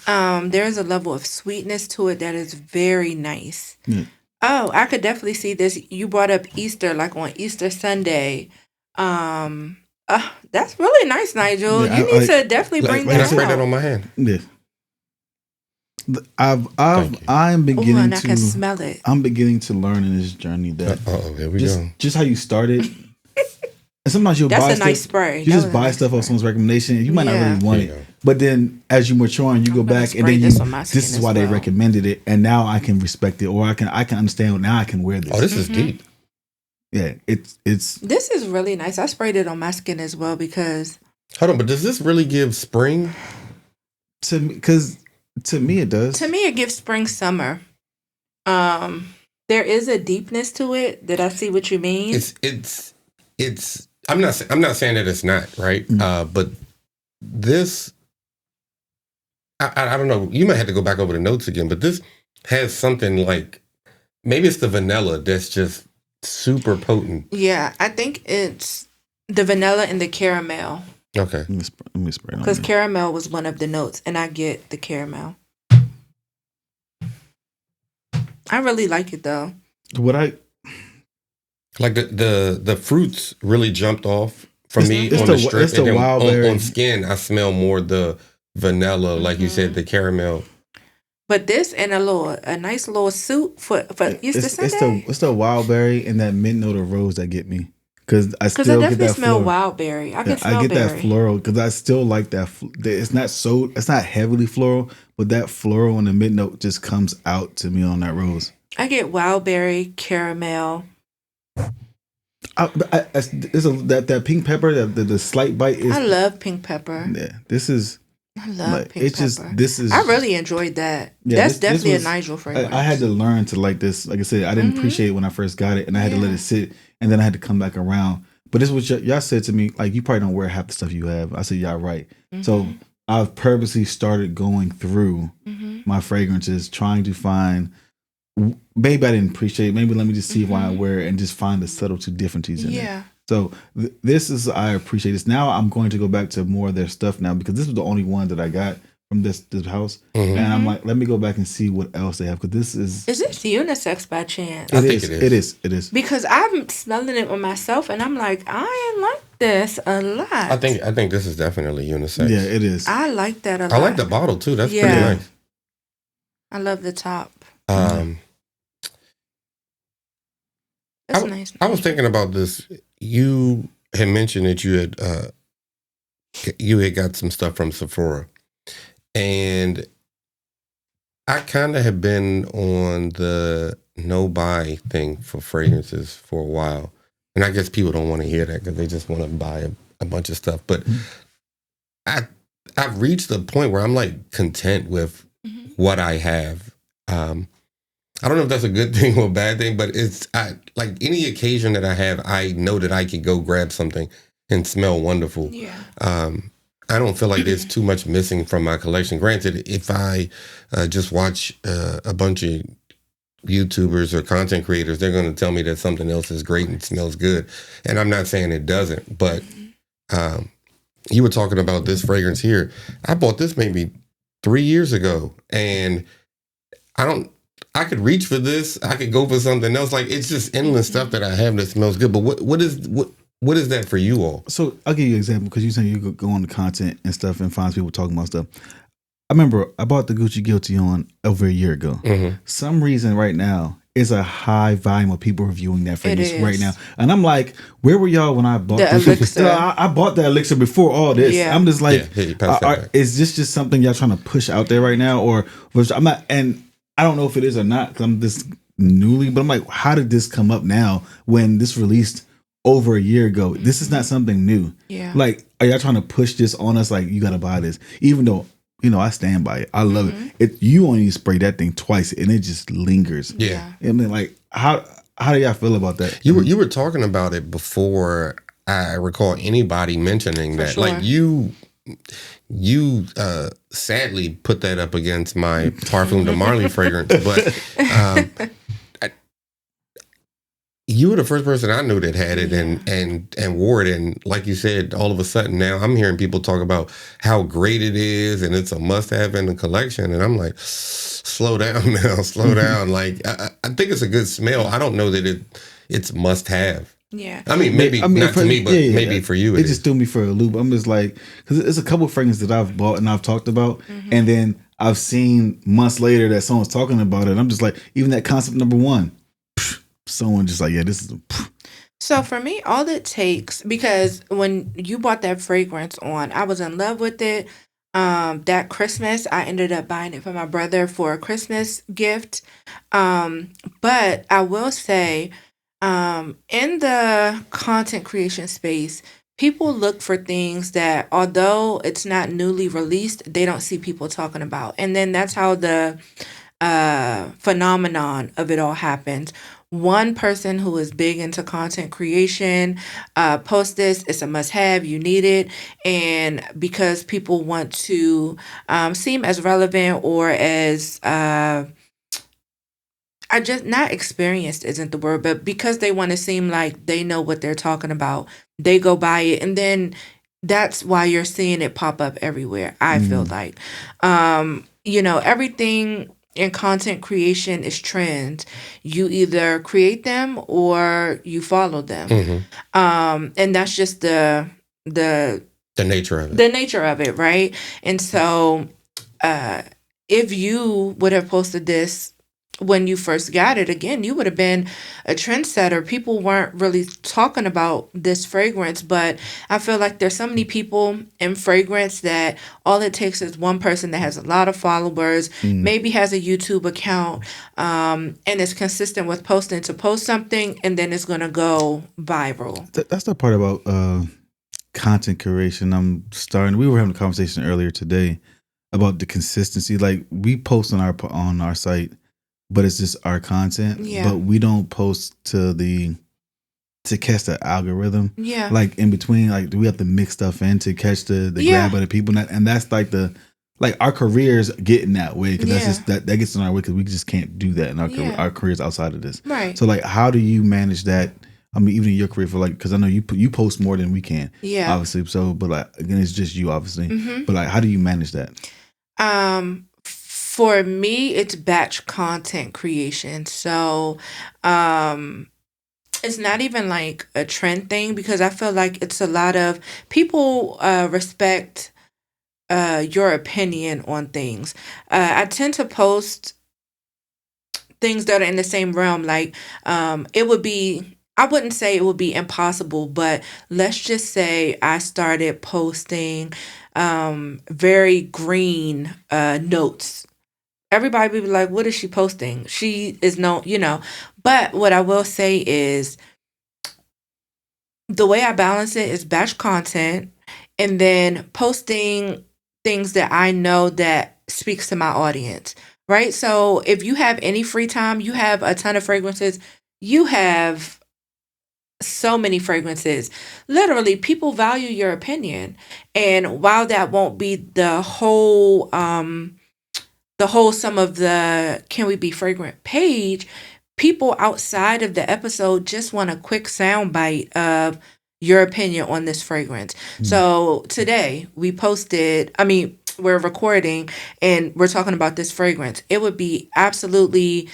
Yeah. There is a level of sweetness to it that is very nice. Yeah. Oh, I could definitely see this. You brought up Easter, like on Easter Sunday. That's really nice, Nigel. Yeah, you need to definitely bring that out. Can I spray that on my hand? Yeah. I'm beginning and to. I can smell it. I'm beginning to learn in this journey that. Here we go. Just how you started. And sometimes you'll buy That's a stuff. nice spray. You just buy stuff on someone's recommendation. You might not really want it. But then as you mature and you go back and then this is why they recommended it. And now I can respect it, or I can understand. Now I can wear this. Oh, this is deep. Yeah, it's. This is really nice. I sprayed it on my skin as well because. Hold on, but does this really give spring? To me, it does. To me, it gives spring, summer. There is a deepness to it. Did I see what you mean? It's. I'm not saying that it's not right, but this. I don't know. You might have to go back over the notes again, but this has something like maybe it's the vanilla that's just super potent. Yeah, I think it's the vanilla and the caramel. Okay, let me spray it. Because caramel was one of the notes, and I get the caramel. I really like it though. Like the fruits really jumped off for me on the strip, and then on skin I smell more the vanilla, like you said, the caramel. But this and a nice little soup for Easter Sunday. It's the wild berry and that mint note of rose that get me. Because I definitely get that smell wild berry. I get berry. That floral because I still like that. It's not heavily floral, but that floral and the mint note just comes out to me on that rose. I get wild berry, caramel. That pink pepper, the slight bite is. I love pink pepper. Yeah, this is. I love pink pepper. This is. I really enjoyed that. Yeah, That's definitely a Nigel fragrance. I had to learn to like this. Like I said, I didn't appreciate it when I first got it, and I had to let it sit, and then I had to come back around. But this was y'all said to me, like, you probably don't wear half the stuff you have. I said, y'all right. So I've purposely started going through my fragrances, trying to find. Maybe I didn't appreciate it. Maybe let me just see why I wear it and just find the subtlety differences in it. So this is, I appreciate this. Now I'm going to go back to more of their stuff now because this was the only one that I got from this house, and I'm like, let me go back and see what else they have, because this is. Is this unisex by chance? I think it is. It is. Because I'm smelling it with myself, and I'm like, I like this a lot. I think this is definitely unisex. Yeah, it is. I like that a lot. I like the bottle too. That's pretty nice. I love the top. That's nice. I was thinking about this. You had mentioned that you had got some stuff from Sephora, and I kind of have been on the no buy thing for fragrances for a while, and I guess people don't want to hear that because they just want to buy a bunch of stuff. But I've reached the point where I'm like content with what I have. I don't know if that's a good thing or a bad thing, but like any occasion that I have, I know that I could go grab something and smell wonderful. Yeah. I don't feel like there's too much missing from my collection. Granted, if I just watch a bunch of YouTubers or content creators, they're going to tell me that something else is great and smells good. And I'm not saying it doesn't, but you were talking about this fragrance here. I bought this maybe 3 years ago, and I could reach for this. I could go for something else. Like, it's just endless stuff that I have that smells good. But what is that for you all? So I'll give you an example, because you said you go on the content and stuff and find people talking about stuff. I remember I bought the Gucci Guilty on over a year ago. Some reason right now is a high volume of people reviewing that fragrance right now. And I'm like, where were y'all when I bought this? Elixir. I bought the Elixir before all this. Yeah. I'm just like, back. is this just something y'all trying to push out there right now? Or I'm not, and I don't know if it is or not, because I'm just newly, but I'm like, how did this come up now when this released over a year ago? This is not something new. Yeah. Like, are y'all trying to push this on us? Like, you got to buy this, even though, I stand by it. I love it. You only spray that thing twice and it just lingers. Yeah. I mean, like, how do y'all feel about that? You were talking about it before I recall anybody mentioning that. Sure. Like, you sadly put that up against my Parfum de Marly fragrance, but you were the first person I knew that had it and wore it. And like you said, all of a sudden now I'm hearing people talk about how great it is and it's a must-have in the collection. And I'm like, slow down now, slow down. Like, I think it's a good smell. I don't know that it's must-have. Yeah. I mean, maybe not to me, but maybe for you it just threw me for a loop. I'm just like, because it's a couple fragrances that I've bought and I've talked about, and then I've seen months later that someone's talking about it. I'm just like, even that concept number 1, someone just like, yeah, this is So for me, all it takes, because when you bought that fragrance on, I was in love with it. That Christmas, I ended up buying it for my brother for a Christmas gift. But I will say, in the content creation space, people look for things that, although it's not newly released, they don't see people talking about. And then that's how the phenomenon of it all happens. One person who is big into content creation posts this. It's a must-have. You need it. And because people want to seem as relevant or as I just not experienced isn't the word, but because they want to seem like they know what they're talking about, they go buy it. And then that's why you're seeing it pop up everywhere. I feel like, everything in content creation is trends. You either create them or you follow them. And that's just the nature of it. The nature of it, right? And so if you would have posted this when you first got it, again, you would have been a trendsetter. People weren't really talking about this fragrance, but I feel like there's so many people in fragrance that all it takes is one person that has a lot of followers, maybe has a YouTube account, and is consistent with posting to post something, and then it's going to go viral. That's the part about content curation. We were having a conversation earlier today about the consistency. Like, we post on our site, but it's just our content. Yeah. But we don't post to catch the algorithm. Yeah. Like, in between, like, do we have to mix stuff in to catch the grab of the people? And that's like our careers getting that way, because that's just that gets in our way, because we just can't do that in our careers outside of this. Right. So, like, how do you manage that? I mean, even in your career, for like, because I know you post more than we can. Yeah. Obviously. So, but like, again, it's just you, obviously. But like, how do you manage that? For me, it's batch content creation. So, it's not even like a trend thing because I feel like it's a lot of people respect your opinion on things. I tend to post things that are in the same realm. Like, it would be, I wouldn't say it would be impossible, but let's just say I started posting very green notes. Everybody would be like, what is she posting? She is no, But what I will say is the way I balance it is batch content and then posting things that I know that speaks to my audience, right? So if you have any free time, you have a ton of fragrances, you have so many fragrances. Literally, people value your opinion. And while that won't be the whole sum of the Can We Be Fragrant page, people outside of the episode just want a quick soundbite of your opinion on this fragrance. So today we're recording and we're talking about this fragrance. It would be absolutely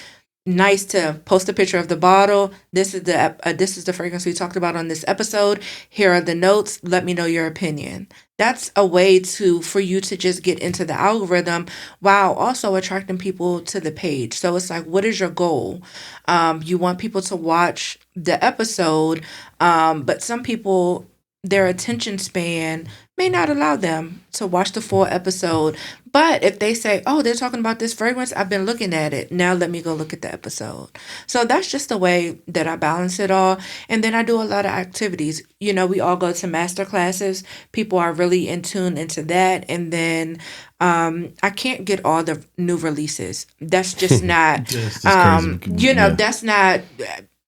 nice to post a picture of the bottle. This is the fragrance we talked about on this episode. Here are the notes. Let me know your opinion. That's a way for you to just get into the algorithm while also attracting people to the page. So it's like, what is your goal? You want people to watch the episode, but some people, their attention span may not allow them to watch the full episode. But if they say, oh, they're talking about this fragrance, I've been looking at it. Now let me go look at the episode. So that's just the way that I balance it all. And then I do a lot of activities. We all go to master classes. People are really in tune into that. And then I can't get all the new releases. That's just not, that's not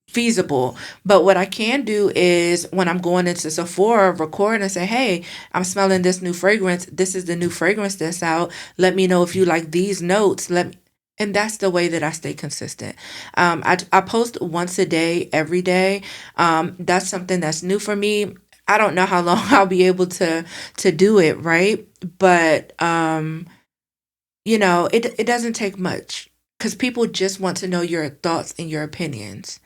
feasible. But what I can do is when I'm going into Sephora, record and say, hey, I'm smelling this new fragrance. This is the new fragrance that's out. Let me know if you like these notes. And that's the way that I stay consistent. I post once a day, every day. That's something that's new for me. I don't know how long I'll be able to do it, right? But, it doesn't take much because people just want to know your thoughts and your opinions.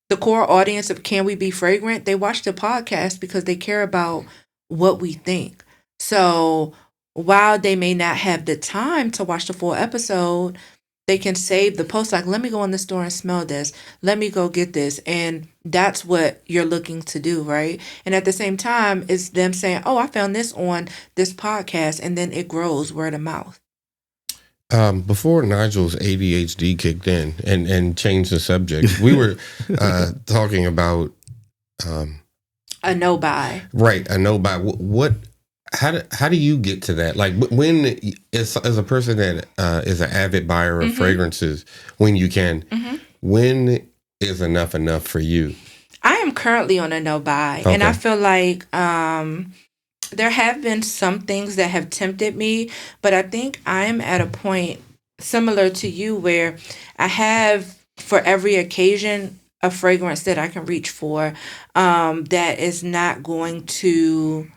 The core audience of Can We Be Fragrant, they watch the podcast because they care about what we think. So while they may not have the time to watch the full episode, they can save the post like, let me go in the store and smell this. Let me go get this. And that's what you're looking to do, right? And at the same time, it's them saying, oh, I found this on this podcast. And then it grows word of mouth. Before Nigel's ADHD kicked in and changed the subject, we were talking about a no-buy. Right, a no-buy. How do you get to that? Like when, as a person that is an avid buyer of fragrances, when you can, when is enough for you? I am currently on a no-buy, and I feel like there have been some things that have tempted me, but I think I'm at a point similar to you where I have, for every occasion, a fragrance that I can reach for that is not going to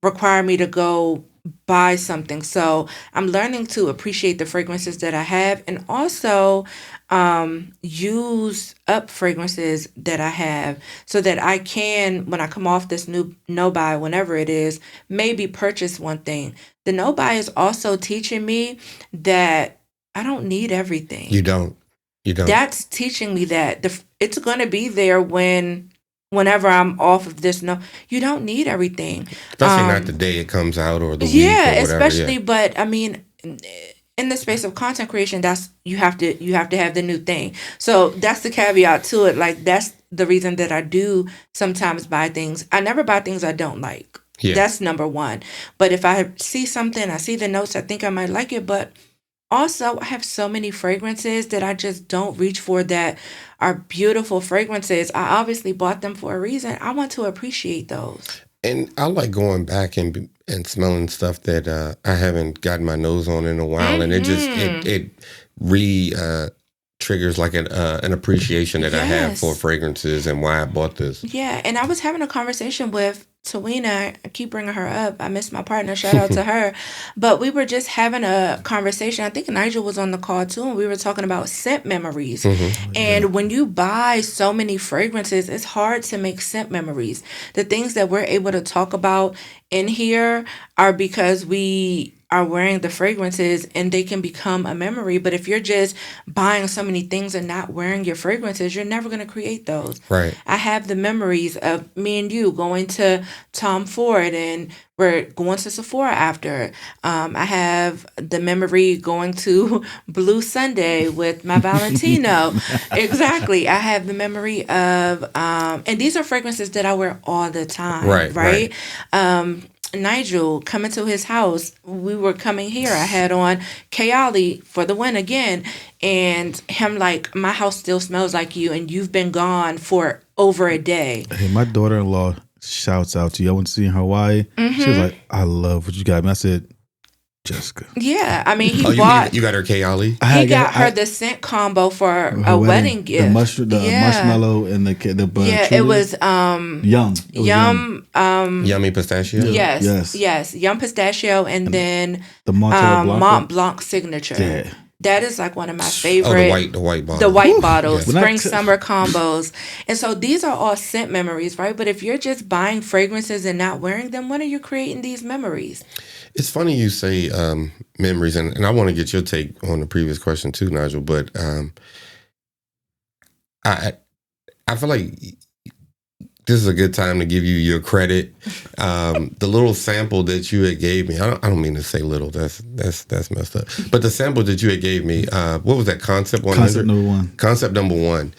require me to go buy something. So I'm learning to appreciate the fragrances that I have and also use up fragrances that I have so that I can, when I come off this new no-buy, whenever it is, maybe purchase one thing. The no-buy is also teaching me that I don't need everything. You don't. That's teaching me that it's going to be there whenever I'm off of this. No, you don't need everything. Especially not the day it comes out or the week or whatever. Especially, but I mean, in the space of content creation, that's you have to have the new thing. So that's the caveat to it. Like that's the reason that I do sometimes buy things. I never buy things I don't like. Yeah. That's number one. But if I see something, I see the notes, I think I might like it, but also, I have so many fragrances that I just don't reach for that are beautiful fragrances. I obviously bought them for a reason. I want to appreciate those. And I like going back and smelling stuff that I haven't gotten my nose on in a while. And it just, it triggers like an appreciation that I have for fragrances and why I bought this. Yeah. And I was having a conversation with Tawina, I keep bringing her up. I miss my partner. Shout out to her. But we were just having a conversation. I think Nigel was on the call too, and we were talking about scent memories. And when you buy so many fragrances, it's hard to make scent memories. The things that we're able to talk about in here are because we are wearing the fragrances and they can become a memory. But if you're just buying so many things and not wearing your fragrances, you're never going to create those. Right. I have the memories of me and you going to Tom Ford and we're going to Sephora after. I have the memory going to Blue Sunday with my Valentino. Exactly. I have the memory of, and these are fragrances that I wear all the time. Right. Nigel coming to his house, we were coming here. I had on Kayali for the win again, and him like, my house still smells like you, and you've been gone for over a day. Hey, my daughter-in-law shouts out to you. I went to see in Hawaii. She was like, "I love what you got me." I said, "Jessica." Yeah, I mean, you got her Kayali? He got her the scent combo for a wedding gift. The marshmallow and the yeah, truly, it was yum. Yummy pistachio. Yes, yum pistachio, and then the Mont Blanc signature. Yeah. That is like one of my favorite. The white bottle. The white bottle, Yes. spring summer combos, and so these are all scent memories, right? But if you're just buying fragrances and not wearing them, when are you creating these memories? It's funny you say memories, and I want to get your take on the previous question too, Nigel. But I feel like this is a good time to give you your credit. The little sample that you had gave me, I don't mean to say little. That's messed up. But the sample that you had gave me, what was that? Concept 100? Concept number 1. Concept number 1.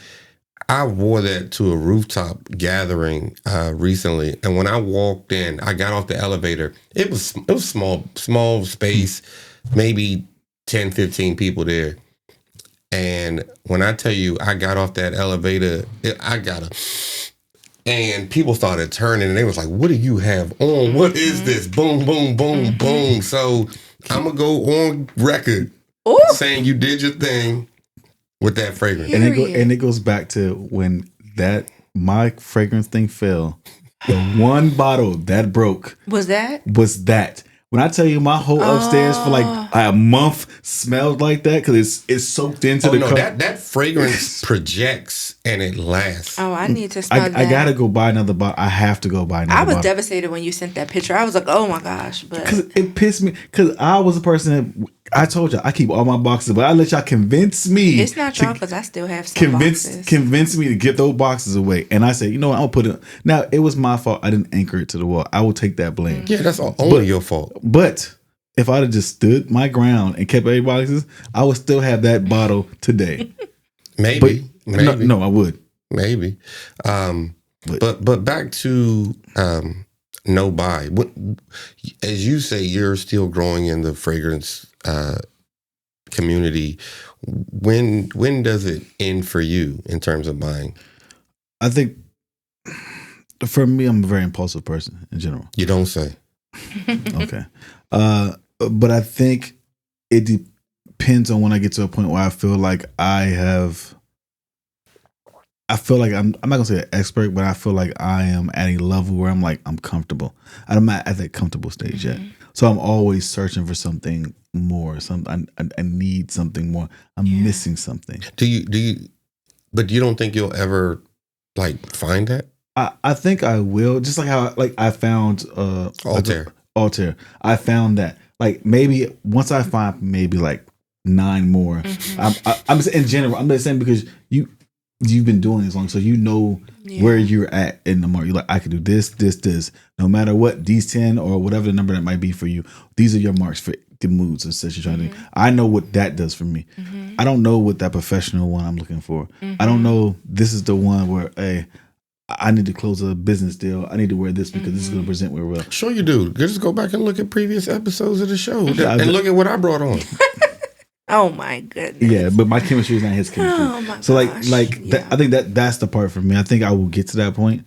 I wore that to a rooftop gathering recently, and when I walked in, I got off the elevator. It was small space, maybe 10, 15 people there. And when I tell you, I got off that elevator, and people started turning, and they was like, "What do you have on? What is this?" Boom, boom, boom, boom. So I'm gonna go on record saying you did your thing with that fragrance. And it goes back to when my fragrance thing fell. The one bottle that broke was that. When I tell you my whole upstairs for like a month smelled like that because it's soaked into the cup. That fragrance projects and it lasts. Oh, I need to smell that. I gotta go buy another bottle. I have to go buy another bottle. I was devastated when you sent that picture. I was like, oh my gosh. Because it pissed me. Because I was a person that, I told you, I keep all my boxes, but I let y'all convince me. It's not y'all because I still have some boxes. Convince me to get those boxes away. And I said, you know what, I'll put it. Now, it was my fault. I didn't anchor it to the wall. I will take that blame. Yeah, that's only your fault. But if I'd have just stood my ground and kept every boxes, I would still have that bottle today. Maybe. No, I would. Maybe. But back to no buy. As you say, you're still growing in the fragrance community. When does it end for you in terms of buying? I think for me, I'm a very impulsive person in general. You don't say. Okay. But I think it depends on when I get to a point where I feel like I'm not gonna say an expert, but I feel like I am at a level where I'm like, I'm comfortable. I'm not at that comfortable stage yet. So I'm always searching for something more. I need something more. I'm missing something. Do you but you don't think you'll ever like find that? I think I will. Just like how I found Altair. I found that. Like maybe once I find maybe like 9 more. I'm just in general. I'm just saying because you've been doing this long, so you know where you're at in the market. You're like, I could do this. No matter what, these 10 or whatever the number that might be for you, these are your marks for the moods and such. You're trying to do. I know what that does for me. I don't know what that professional one I'm looking for. I don't know this is the one where, hey, I need to close a business deal. I need to wear this because this is going to present me well. Sure you do. Just go back and look at previous episodes of the show and look at what I brought on. Oh my goodness. Yeah, but my chemistry is not his chemistry. Oh my so gosh. I think that's the part for me. I think I will get to that point.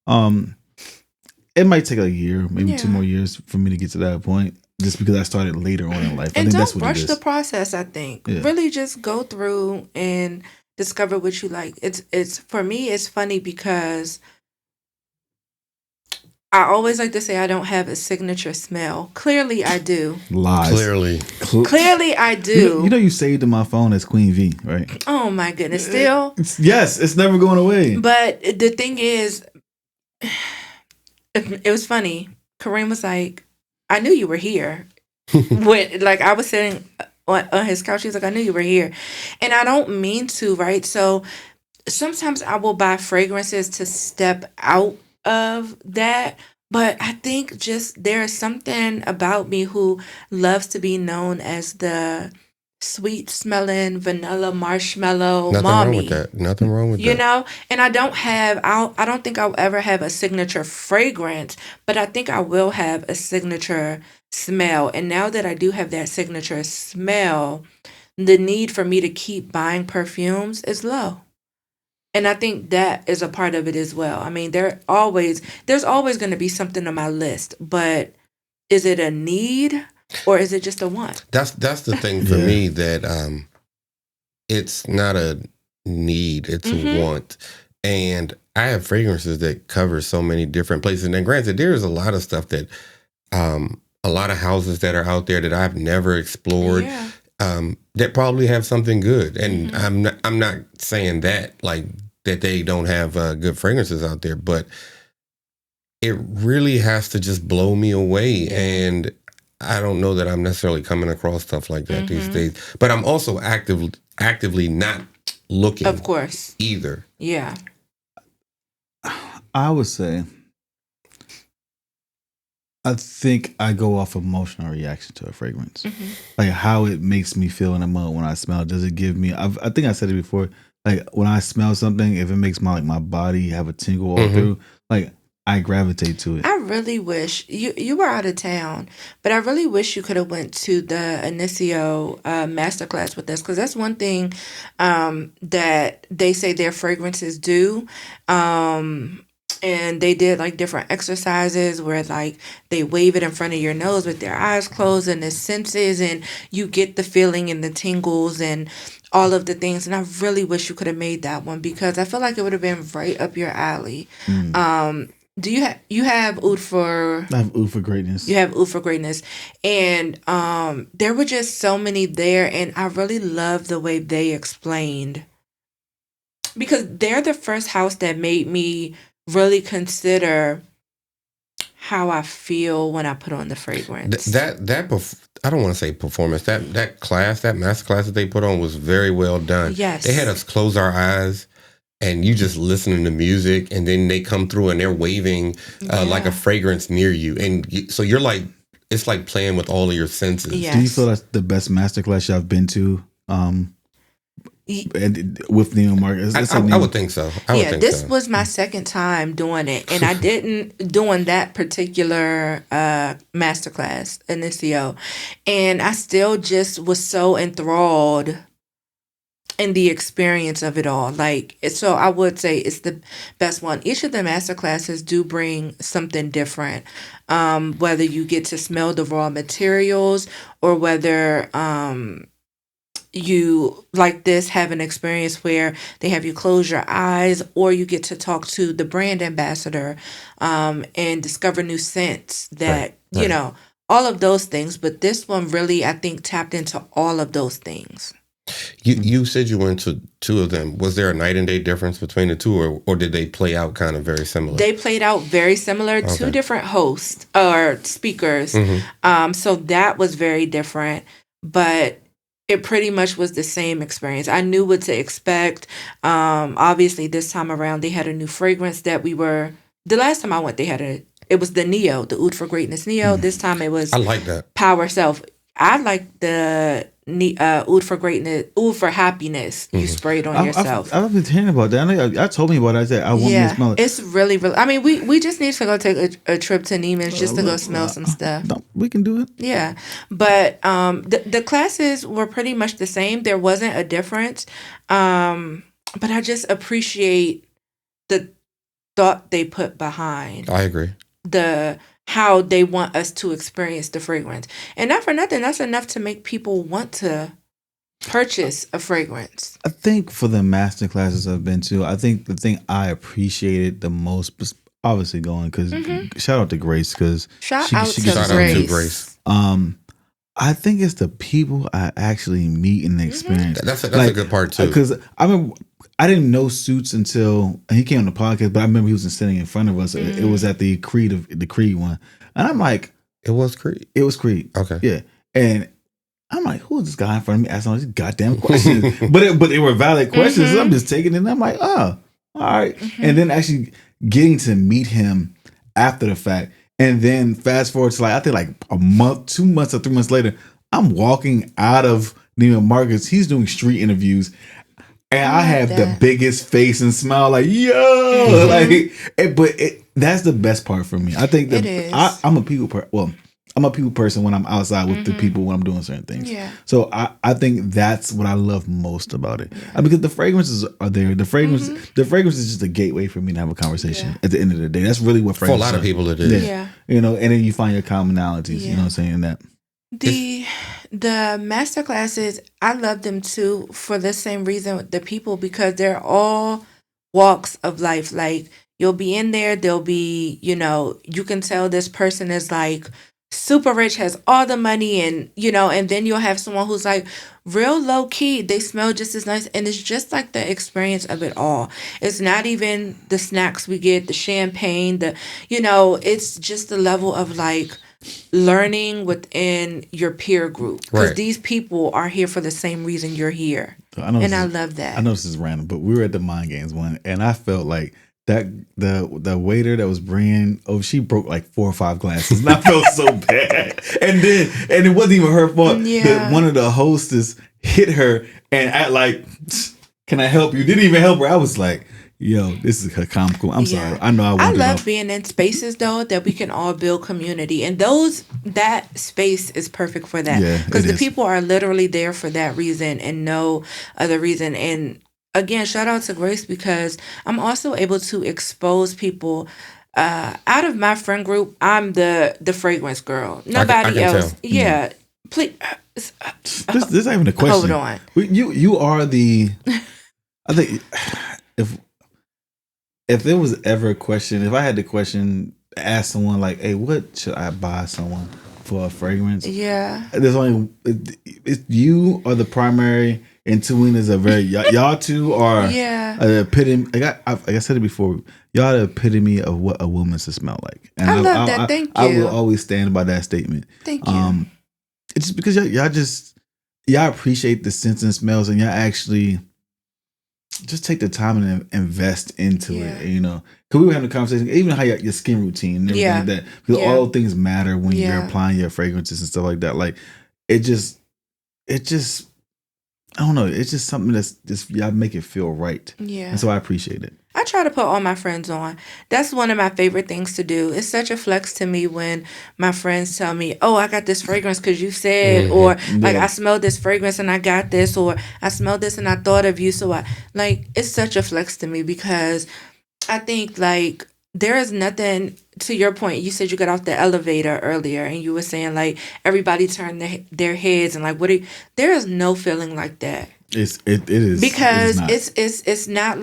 It might take a year, maybe 2 more years for me to get to that point, just because I started later on in life. And I think don't that's what rush it is. the process. I think really just go through and discover what you like. It's for me. It's funny because I always like to say I don't have a signature smell. Clearly, I do. Lies. Clearly, I do. You know, you saved in my phone as Queen V, right? Oh my goodness! Still, yes, it's never going away. But the thing is, it was funny. Kareem was like, "I knew you were here." When like I was sitting on his couch, he was like, "I knew you were here," and I don't mean to, right? So sometimes I will buy fragrances to step out of that. But I think just there is something about me who loves to be known as the sweet smelling vanilla marshmallow Nothing mommy. wrong with that. Nothing wrong with that. You know, and I don't think I'll ever have a signature fragrance, but I think I will have a signature smell. And now that I do have that signature smell, the need for me to keep buying perfumes is low. And I think that is a part of it as well. I mean, there's always going to be something on my list, but is it a need or is it just a want? That's the thing for me that it's not a need, it's a want. And I have fragrances that cover so many different places. And granted, there's a lot of stuff that a lot of houses that are out there that I've never explored. Yeah. That probably have something good, and I'm not saying that like that they don't have good fragrances out there, but it really has to just blow me away, and I don't know that I'm necessarily coming across stuff like that these days. But I'm also actively not looking, of course, either. Yeah, I would say, I think I go off emotional reaction to a fragrance, like how it makes me feel in the moment when I smell it. Does it give me? I think I said it before. Like when I smell something, if it makes my body have a tingle all through, like I gravitate to it. I really wish you were out of town, but I really wish you could have went to the Inicio masterclass with us, because that's one thing that they say their fragrances do. And they did like different exercises where like they wave it in front of your nose with their eyes closed and the senses, and you get the feeling and the tingles and all of the things. And I really wish you could have made that one, because I feel like it would have been right up your alley. Do you have Oud for? I have Oud for Greatness. You have Oud for Greatness, and there were just so many there, and I really love the way they explained, because they're the first house that made me really consider how I feel when I put on the fragrance. I don't want to say performance. That class, that master class that they put on was very well done. Yes, they had us close our eyes, and you just listening to music, and then they come through and they're waving like a fragrance near you, and so you're like, it's like playing with all of your senses. Yes. Do you feel that's the best master class y'all been to? With Neiman Marcus, I would think so. This was my second time doing it, and I didn't doing that particular masterclass Inicio, and I still just was so enthralled in the experience of it all. Like, so I would say it's the best one. Each of the masterclasses do bring something different, whether you get to smell the raw materials or whether you, like this, have an experience where they have you close your eyes, or you get to talk to the brand ambassador and discover new scents that, you know, all of those things. But this one really, I think, tapped into all of those things. You said you went to two of them. Was there a night and day difference between the two, or did they play out kind of very similar? They played out very similar. Okay. Two different hosts or speakers. So that was very different. But it pretty much was the same experience. I knew what to expect. Obviously, this time around, they had a new fragrance that the last time I went, it was the Neo, the Oud for Greatness Neo. This time it was, I like that. Power Self. I like the Oud for Greatness, Oud for Happiness. You spray it on yourself. I've been hearing about that. I told me about it. I said I want to smell it. It's really, really. I mean, we just need to go take a trip to Neiman's just to go smell some stuff. We can do it. Yeah, but the classes were pretty much the same. There wasn't a difference, but I just appreciate the thought they put behind. I agree. How they want us to experience the fragrance. And not for nothing, that's enough to make people want to purchase a fragrance. I think for the master classes I've been to, I think the thing I appreciated the most obviously going because shout out to Grace because Shout she out gets to Grace. I think it's the people I actually meet and experience. That's a good part too. Because I remember I didn't know Suits until he came on the podcast, but I remember he was sitting in front of us. It was at the Creed one, and I'm like, it was Creed. It was Creed. Okay, yeah, and I'm like, who is this guy in front of me asking all these goddamn questions? but they were valid questions. So I'm just taking it. And I'm like, oh, all right. And then actually getting to meet him after the fact. And then fast forward to I think a month, 2 months or 3 months later, I'm walking out of Neiman Marcus. He's doing street interviews. And I have the biggest face and smile yo. That's the best part for me. I think that I'm a people person. I'm a people person when I'm outside with the people when I'm doing certain things. Yeah. So I think that's what I love most about it. Because the fragrances are there. The fragrance is just a gateway for me to have a conversation at the end of the day. That's really what fragrances for a lot of people it is. Yeah. And then you find your commonalities, you know what I'm saying? That the master classes, I love them too for the same reason, the people, because they're all walks of life. Like you'll be in there, they'll be, you can tell this person is super rich, has all the money, and and then you'll have someone who's real low key, they smell just as nice, and it's just the experience of it all. It's not even the snacks we get, the champagne, it's just the level of learning within your peer group, because these people are here for the same reason you're here. So I love that. I know this is random, but we were at the Mind Games one, and I felt like that the waiter that was bringing she broke 4 or 5 glasses, and I felt so bad. And it wasn't even her fault. Yeah. One of the hostess hit her and act can I help you? Didn't even help her. I was like, yo, this is comical. I'm sorry. I know I love being in spaces though that we can all build community, and that space is perfect for that, because the people are literally there for that reason and no other reason. And again, shout out to Grace, because I'm also able to expose people. Out of my friend group, I'm the fragrance girl. Nobody else. Yeah. Please. This ain't even a question. Hold on. You are the. I think if there was ever a question, if I had the question, ask someone hey, what should I buy someone for a fragrance? Yeah. There's only it's you are the primary. And Twin is a very y'all two are an epitome. I said it before. Y'all are the epitome of what a woman should smell like. And I love that. Thank you. I will always stand by that statement. Thank you. It's just because y'all appreciate the scents and smells, and y'all actually just take the time and invest into it. Because we were having a conversation, even how your skin routine and everything like that. Because all things matter when you're applying your fragrances and stuff like that. It just. I don't know. It's just something that's just y'all make it feel right. Yeah. And so I appreciate it. I try to put all my friends on. That's one of my favorite things to do. It's such a flex to me when my friends tell me, oh, I got this fragrance because you said, or I smelled this fragrance and I got this, or I smelled this and I thought of you. So it's such a flex to me, because I think there is nothing, to your point, you said you got off the elevator earlier and you were saying everybody turned their heads and there is no feeling like that. It is. Because it's not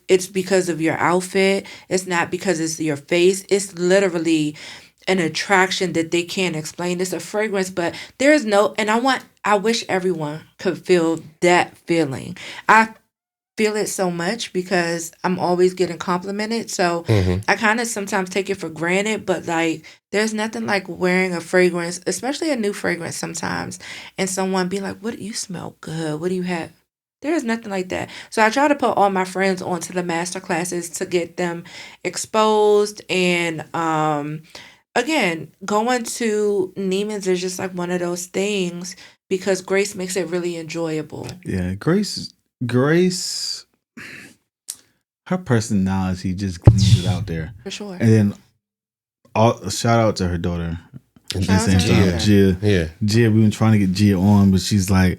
it's because of your outfit. It's not because it's your face. It's literally an attraction that they can't explain. It's a fragrance, but there is no, and I wish everyone could feel that feeling. I feel it so much because I'm always getting complimented, so I kind of sometimes take it for granted, but there's nothing like wearing a fragrance, especially a new fragrance sometimes, and someone be like, what, you smell good, what do you have? There is nothing like that. So I try to put all my friends onto the master classes to get them exposed, and again, going to Neiman's is just one of those things, because Grace makes it really enjoyable. Yeah, Grace, her personality just gleams it out there. For sure. And then shout out to her daughter. At the same time, Gia. Yeah. Gia, we've been trying to get Gia on, but she's I'm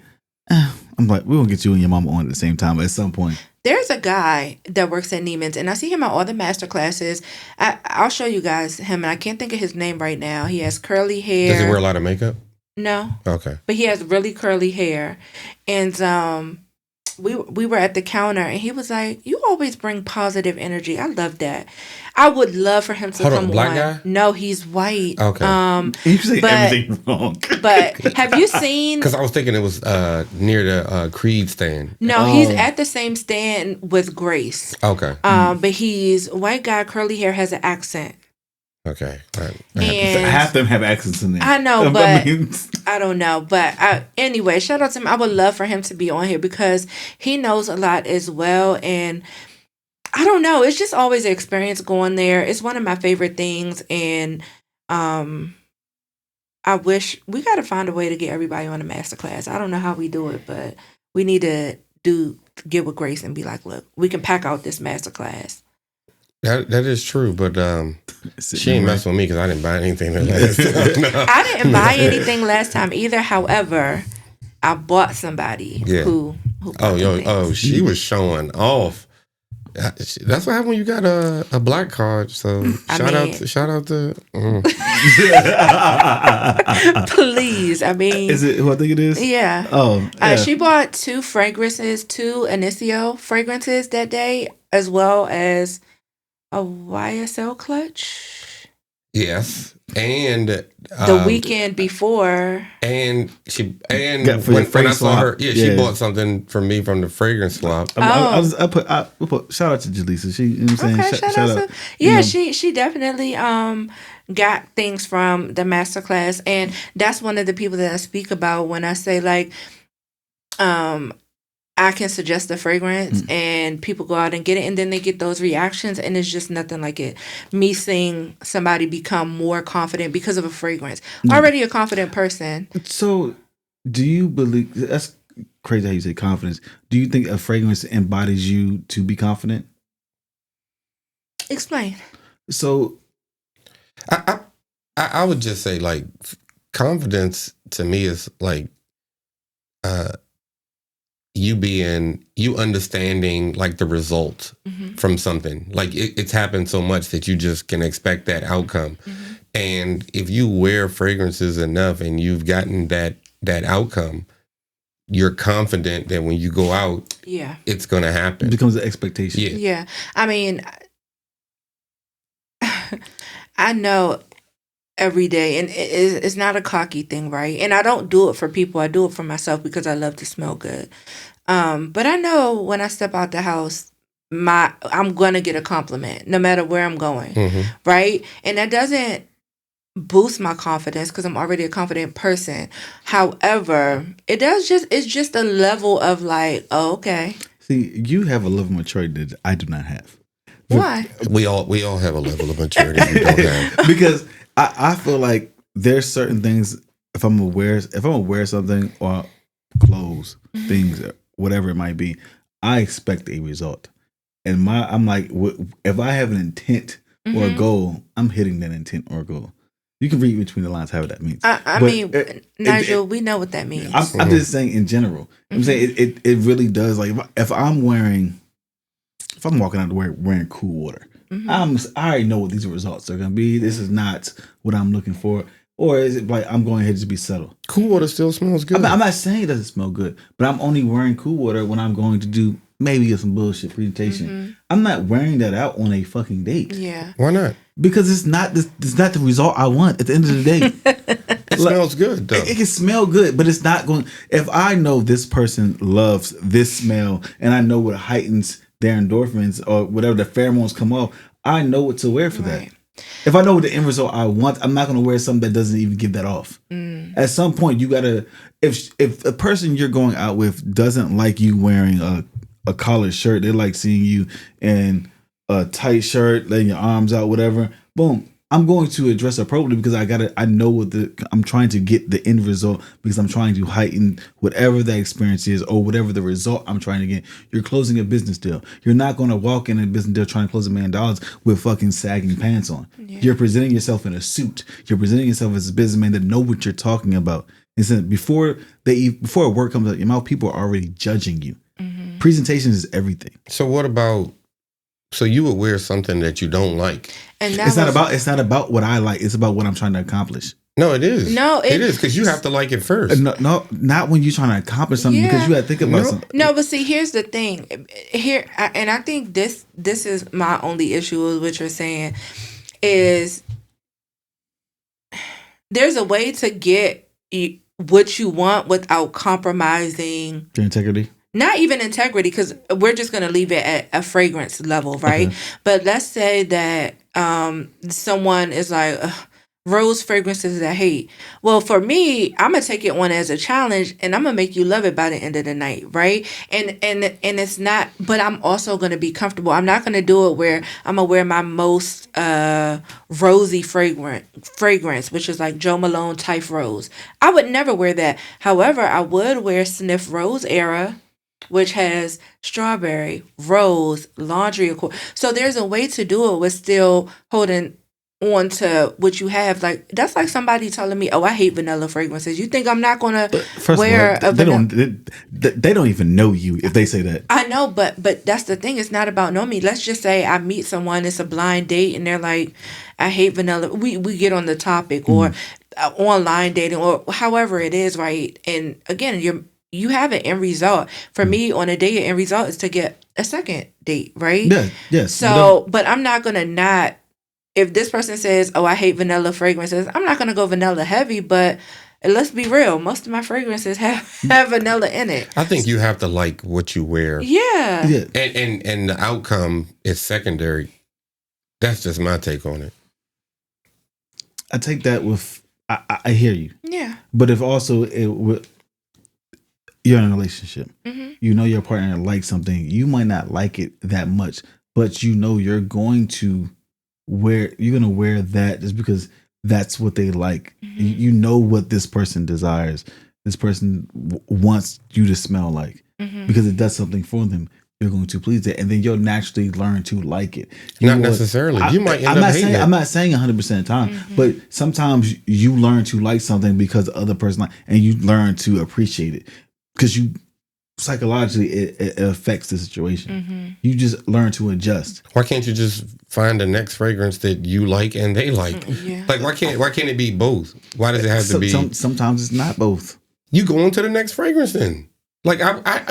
like, we're going to get you and your mama on at the same time at some point. There's a guy that works at Neiman's, and I see him at all the master classes. I'll show you guys him, and I can't think of his name right now. He has curly hair. Does he wear a lot of makeup? No. Okay. But he has really curly hair. And we were at the counter, and he was like, "You always bring positive energy. I love that. I would love for him to come black on." Guy? No, he's white. Okay. You say everything wrong. But have you seen? Because I was thinking it was near the Creed stand. No, he's at the same stand with Grace. Okay. But he's white guy, curly hair, has an accent. Okay. And half them have accents in there. I know, but I don't know. But anyway, shout out to him. I would love for him to be on here because he knows a lot as well. And I don't know. It's just always an experience going there. It's one of my favorite things. And I wish we got to find a way to get everybody on a masterclass. I don't know how we do it, but we need to get with Grace and be like, look, we can pack out this masterclass. That is true, but she ain't messing with me because I didn't buy anything the last time. No. I didn't buy anything last time either. However, I bought somebody who bought she was showing off. That's what happened when you got a black card. So shout out to. Please, I mean, is it who I think it is? Yeah. Oh, yeah. She bought 2 Inicio fragrances that day, as well as a YSL clutch. Yes, and the weekend before, when I saw her, she bought something for me from the fragrance swap. I put shout out to Jaleesa. She, you know what I'm saying? Okay, shout out. Yeah, she definitely got things from the masterclass, and that's one of the people that I speak about when I say like, I can suggest a fragrance and people go out and get it, and then they get those reactions, and it's just nothing like it. Me seeing somebody become more confident because of a fragrance. Already a confident person. So, do you believe that's crazy how you say confidence? Do you think a fragrance embodies you to be confident? Explain. So, I would just say like confidence to me is like you understanding like the result from something. Like it's happened so much that you just can expect that outcome. And if you wear fragrances enough and you've gotten that outcome, you're confident that when you go out, it's going to happen. It becomes an expectation. Yeah. I mean, I know every day, and it's not a cocky thing, right? And I don't do it for people. I do it for myself because I love to smell good. But I know when I step out the house, I'm gonna get a compliment no matter where I'm going, right? And that doesn't boost my confidence because I'm already a confident person. However, it's just a level of like, oh, okay. See, you have a level of maturity that I do not have. Why? We all have a level of maturity we don't have. Because I feel like there's certain things if I'm aware of something or clothes, things, whatever it might be, I expect a result. And I'm like, if I have an intent or a goal, I'm hitting that intent or goal. You can read between the lines how that means. I mean, Nigel, we know what that means. I'm just saying in general. I'm saying it really does. Like if I'm walking out wearing Cool Water, I already know what these results are going to be. This is not what I'm looking for. Or is it like I'm going ahead to be subtle? Cool Water still smells good. I'm not saying it doesn't smell good, but I'm only wearing Cool Water when I'm going to do maybe some bullshit presentation. I'm not wearing that out on a fucking date. Yeah. Why not? Because it's not the result I want at the end of the day. It smells good though. It can smell good, but it's not going. If I know this person loves this smell and I know what heightens their endorphins or whatever the pheromones come off, I know what to wear for that. If I know what the end result I want, I'm not going to wear something that doesn't even give that off. At some point, you got to. If a person you're going out with doesn't like you wearing a collared shirt, they like seeing you in a tight shirt, letting your arms out, whatever. Boom. I'm going to address appropriately because I know what I'm trying to get the end result because I'm trying to heighten whatever that experience is or whatever the result I'm trying to get. You're closing a business deal. You're not going to walk in a business deal trying to close $1 million with fucking sagging pants on. Yeah. You're presenting yourself in a suit. You're presenting yourself as a businessman that know what you're talking about. And before a word comes out your mouth, people are already judging you. Presentation is everything. So what about? So you would wear something that you don't like, and it's not about what I like. It's about what I'm trying to accomplish. No, it is. No, it is because you have to like it first. No, not when you're trying to accomplish something because you got to think about something. No, but see, here's the thing. And I think this is my only issue with what you're saying is there's a way to get what you want without compromising your integrity. Not even integrity, because we're just going to leave it at a fragrance level, right? Okay. But let's say that someone is like, rose fragrances I hate. Well, for me, I'm going to take it on as a challenge, and I'm going to make you love it by the end of the night, right? And it's not, but I'm also going to be comfortable. I'm not going to do it where I'm going to wear my most rosy fragrance, which is like Jo Malone type rose. I would never wear that. However, I would wear Sniff Rose Era, which has strawberry, rose, laundry accord. So there's a way to do it with still holding on to what you have. Like, that's like somebody telling me, oh, I hate vanilla fragrances. You think I'm not going to wear a vanilla? They don't even know you if they say that. I know, but that's the thing. It's not about knowing me. Let's just say I meet someone, it's a blind date, and they're like, I hate vanilla. We get on the topic, or online dating, or however it is, right? And again, you have an end result. For me, on a date, an end result is to get a second date, right? Yeah, yes. So, but I'm not going to not, if this person says, oh, I hate vanilla fragrances, I'm not going to go vanilla heavy, but let's be real. Most of my fragrances have vanilla in it. I think you have to like what you wear. Yeah. And the outcome is secondary. That's just my take on it. I take that with, I hear you. Yeah. But if also you're in a relationship, you know your partner likes something, you might not like it that much, but you know you're going to wear that just because that's what they like. You know what this person desires. This person wants you to smell like, because it does something for them. You're going to please it, and then you'll naturally learn to like it. Not necessarily. You might end up hating it. I'm not saying 100% of the time, but sometimes you learn to like something because the other person and you learn to appreciate it. Because you psychologically it affects the situation. You just learn to adjust. Why can't you just find the next fragrance that you like and they like? Like why can't it be both? Why does it have to be? Sometimes it's not both. You go on to the next fragrance then. Like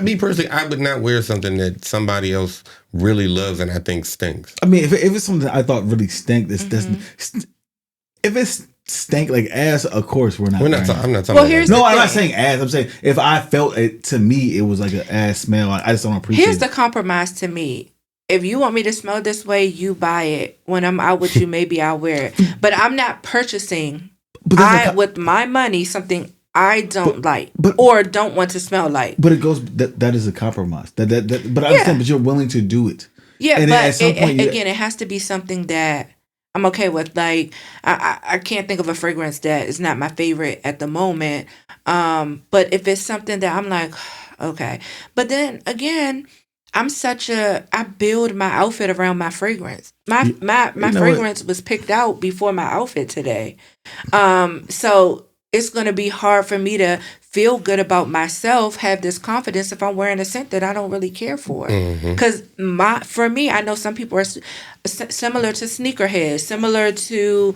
me personally, I would not wear something that somebody else really loves and I think stinks. I mean, if it's something that I thought really stank, if it's stank like ass, of course I'm not talking about. No, I'm not saying ass. I'm saying if I felt it, to me it was like an ass smell. I just don't appreciate it. Here's the compromise to me. If you want me to smell this way, you buy it. When I'm out with you, maybe I'll wear it. But I'm not purchasing with my money something I don't like or don't want to smell like. But it goes that is a compromise. But I understand. But you're willing to do it. Yeah, and but at some point, again, it has to be something that I'm okay with. Like, I can't think of a fragrance that is not my favorite at the moment. But if it's something that I'm like, okay. But then again, I build my outfit around my fragrance. My fragrance was picked out before my outfit today. So it's going to be hard for me to feel good about myself, have this confidence if I'm wearing a scent that I don't really care for. Because for me, I know some people are similar to sneakerheads, similar to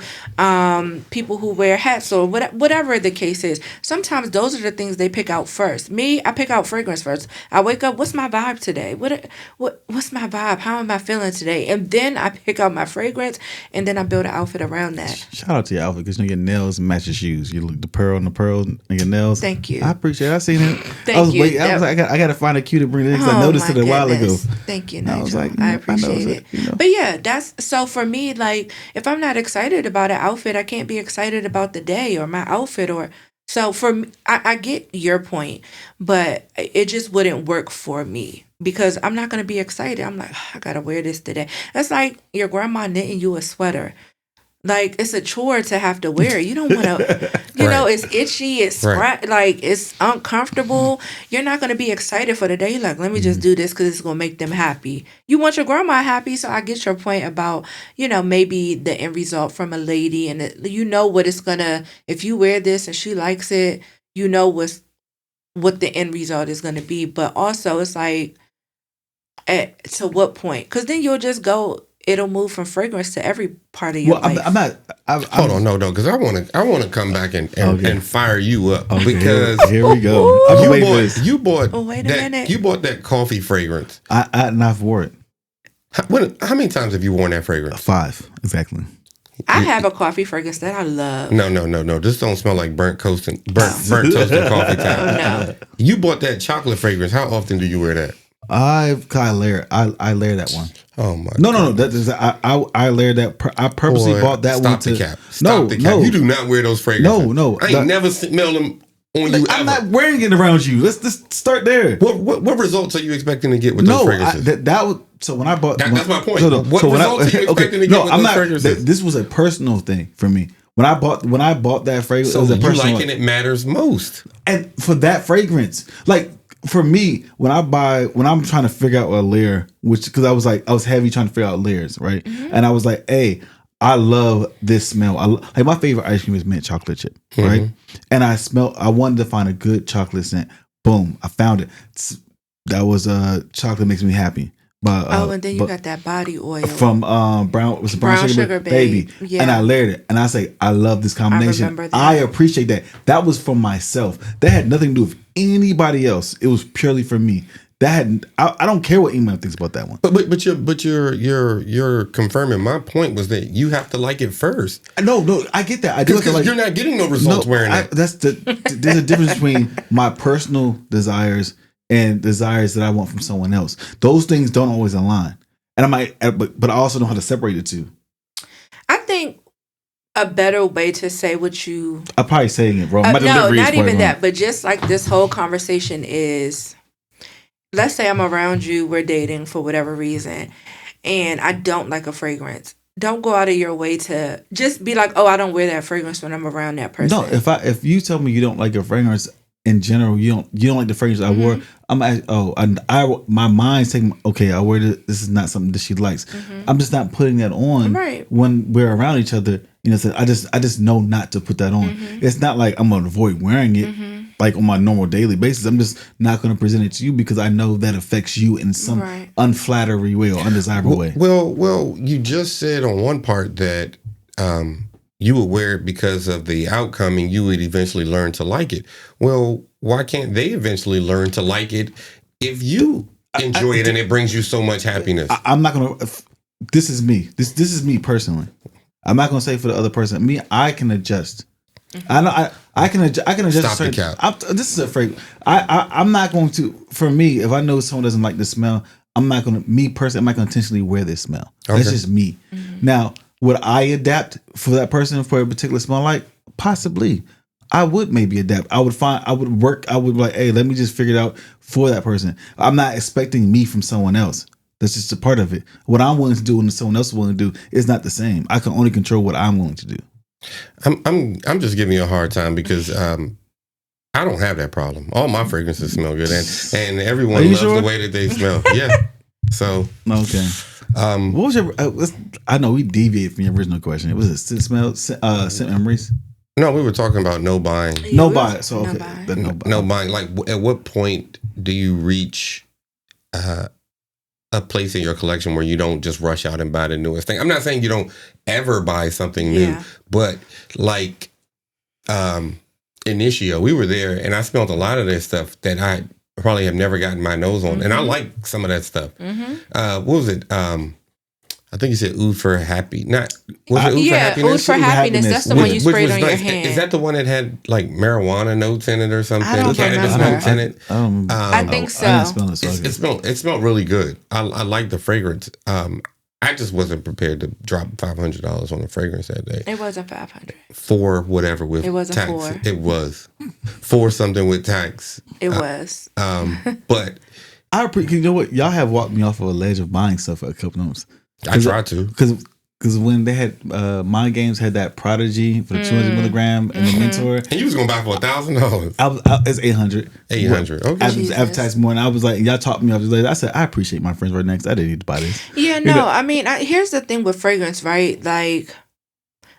people who wear hats or whatever the case is. Sometimes those are the things they pick out first. Me, I pick out fragrance first. I wake up, what's my vibe today? What's my vibe? How am I feeling today? And then I pick out my fragrance, and then I build an outfit around that. Shout out to your outfit because your nails match your shoes. You look the pearl and the pearls in your nails. Thank you. I appreciate it. I seen it. Thank you. I was like, I got to find a cue to bring it in because I noticed it a while ago. Thank you, Nigel. I was like, I appreciate it. But yeah, that's so for me. Like, if I'm not excited about an outfit, I can't be excited about the day or my outfit. Or so for me, I get your point, but it just wouldn't work for me because I'm not gonna be excited. I'm like, I gotta wear this today. That's like your grandma knitting you a sweater. Like, it's a chore to have to wear it. You don't want to, you know, it's itchy, it's like, it's uncomfortable. You're not going to be excited for the day. Like, let me just do this because it's going to make them happy. You want your grandma happy, so I get your point about, you know, maybe the end result from a lady. And you know what it's going to, if you wear this and she likes it, you know what the end result is going to be. But also, it's like, to what point? Because then you'll just go, it'll move from fragrance to every part of your life. I'm not. Hold on, no, because hold on, no, because I want to come back and fire you up because here we go. You bought wait a minute. You bought that coffee fragrance. I've worn it. How many times have you worn that fragrance? 5 exactly. I have a coffee fragrance that I love. No. This don't smell like burnt toasted coffee time. No. You bought that chocolate fragrance. How often do you wear that? I layer that one. Oh my! No. That is I layered that. I purposely bought that one to. Stop the cap. You do not wear those fragrances. No. I ain't never smelled them on you. I'm not wearing it around you. Let's start there. What results are you expecting to get with those fragrances? That was so when I bought. That's my point. What results are you expecting to get with those fragrances? This was a personal thing for me. When I bought that fragrance, so it was a personal. You liking it matters most. And for that fragrance, like. For me, when I'm trying to figure out a layer, because I was heavy trying to figure out layers, right? Mm-hmm. And I was like, hey, I love this smell. Like my favorite ice cream is mint chocolate chip, right? And I wanted to find a good chocolate scent. Boom, I found it. That was Chocolate Makes Me Happy. And then you got that body oil from brown sugar baby. Yeah. And I layered it, and I say I love this combination. I appreciate that. That was for myself. That had nothing to do with anybody else. It was purely for me. I don't care what anyone thinks about that one. But you're confirming my point was that you have to like it first. No, I get that. I do because you're not getting no results wearing it. There's a difference between my personal desires and desires that I want from someone else. Those things don't always align. And but I also know how to separate the two. I think a better way to say what you... I'm probably saying it wrong. No, not even that. But just like this whole conversation is, let's say I'm around you, we're dating for whatever reason, and I don't like a fragrance. Don't go out of your way to just be like, oh, I don't wear that fragrance when I'm around that person. No, if you tell me you don't like a fragrance, in general, you don't like the fragrance I wore. I'm my mind's thinking, okay, I wear this. This is not something that she likes. I'm just not putting that on when we're around each other. You know, so I just know not to put that on. It's not like I'm gonna avoid wearing it like on my normal daily basis. I'm just not gonna present it to you because I know that affects you in some unflattering way or undesirable way. Well, you just said on one part that you would wear it because of the outcome and you would eventually learn to like it. Well, why can't they eventually learn to like it if you enjoy it and it brings you so much happiness? I'm not going to... This is me. This is me personally. I'm not going to say for the other person. Me, I can adjust. I can adjust. Stop the cap. This is a fragrance. I'm not going to... For me, if I know someone doesn't like the smell, I'm not going to... Me personally, I'm not going to intentionally wear this smell. Okay. That's just me. Now... Would I adapt for that person for a particular smell? Like possibly, I would maybe adapt. I would be like, hey, let me just figure it out for that person. I'm not expecting me from someone else. That's just a part of it. What I'm willing to do and someone else is willing to do is not the same. I can only control what I'm willing to do. I'm just giving you a hard time because I don't have that problem. All my fragrances smell good, and everyone loves the way that they smell. Yeah. So okay. What was your? I know we deviated from your original question. It was a scent memories. No, we were talking about no buying. No buying. So okay, no buying. Like, at what point do you reach a place in your collection where you don't just rush out and buy the newest thing? I'm not saying you don't ever buy something new, but like Initio, we were there, and I smelled a lot of this stuff that I probably have never gotten my nose on, and I like some of that stuff. What was it? I think you said Oud for Happy. Oud for Happiness? Oud for Happiness. That's the one you sprayed on your hand. Is that the one that had like marijuana notes in it or something? Cannabis notes in it? I think so. I didn't smell it smelled really good. I like the fragrance. I just wasn't prepared to drop $500 on a fragrance that day. It wasn't $500. For whatever with it wasn't tax. $4. It was for something with tax. It was. But you know what? Y'all have walked me off of a ledge of buying stuff for a couple of months. I tried to because when they had Mind Games had that Prodigy for the 200 milligram and the Mentor, and you was gonna buy for $1,000. It's 800. 800. Okay. I was advertised more, and I was like, y'all talked me up. I said, I appreciate my friends right next. I didn't need to buy this. Yeah, no. I mean, here's the thing with fragrance, right? Like,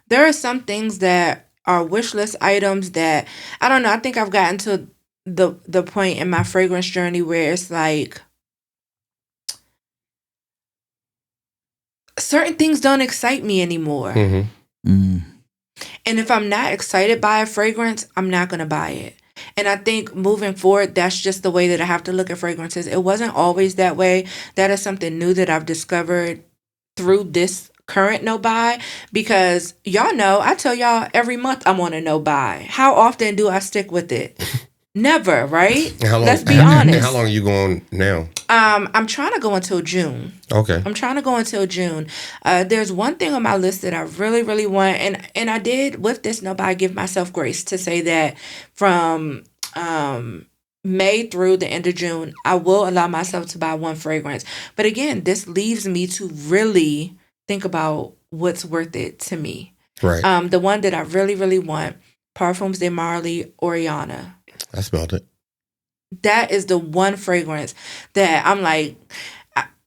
there are some things that are wish list items that I don't know. I think I've gotten to the point in my fragrance journey where it's like, certain things don't excite me anymore. And if I'm not excited by a fragrance, I'm not going to buy it. And I think moving forward, that's just the way that I have to look at fragrances. It wasn't always that way. That is something new that I've discovered through this current no buy, because y'all know I tell y'all every month I'm on a no buy. How often do I stick with it? Never, right? Let's be honest. How long are you going now? I'm trying to go until June. Okay. I'm trying to go until June. There's one thing on my list that I really, really want, and I did with this no buy give myself grace to say that from May through the end of June, I will allow myself to buy one fragrance. But again, this leaves me to really think about what's worth it to me. Right. The one that I really, really want, Parfums de Marly Oriana. I smelled it. That is the one fragrance that I'm like,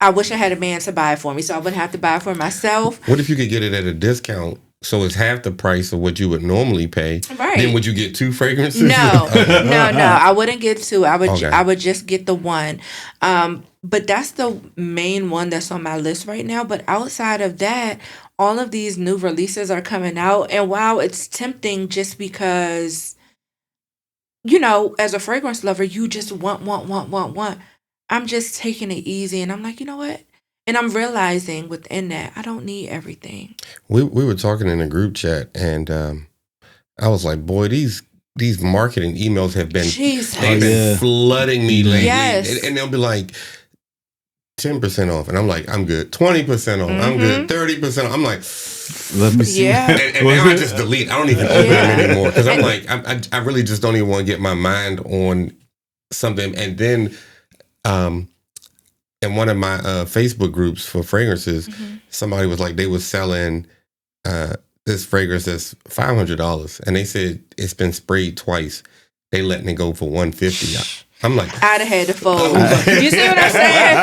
I wish I had a man to buy it for me, so I wouldn't have to buy it for myself. What if you could get it at a discount, so it's half the price of what you would normally pay? Right. Then would you get 2 fragrances? No, no. I wouldn't get 2. I Okay. would just get the one. But that's the main one that's on my list right now. But outside of that, all of these new releases are coming out. And wow, it's tempting just because, you know, as a fragrance lover, you just want. I'm just taking it easy. And I'm like, you know what? And I'm realizing within that, I don't need everything. We were talking in a group chat, and I was like, boy, these marketing emails have been, they've been flooding me lately. Yes. And they'll be like, 10% off. And I'm like, I'm good. 20% off. I'm good. 30% off. I'm like, let me see. Yeah. And now I just delete. I don't even open them anymore. Because I'm like, I really just don't even want to get my mind on something. And then in one of my Facebook groups for fragrances, somebody was like, they was selling this fragrance that's $500. And they said it's been sprayed twice. They letting it go for $150. I'm like, I'd have had to fold. You see what I'm saying?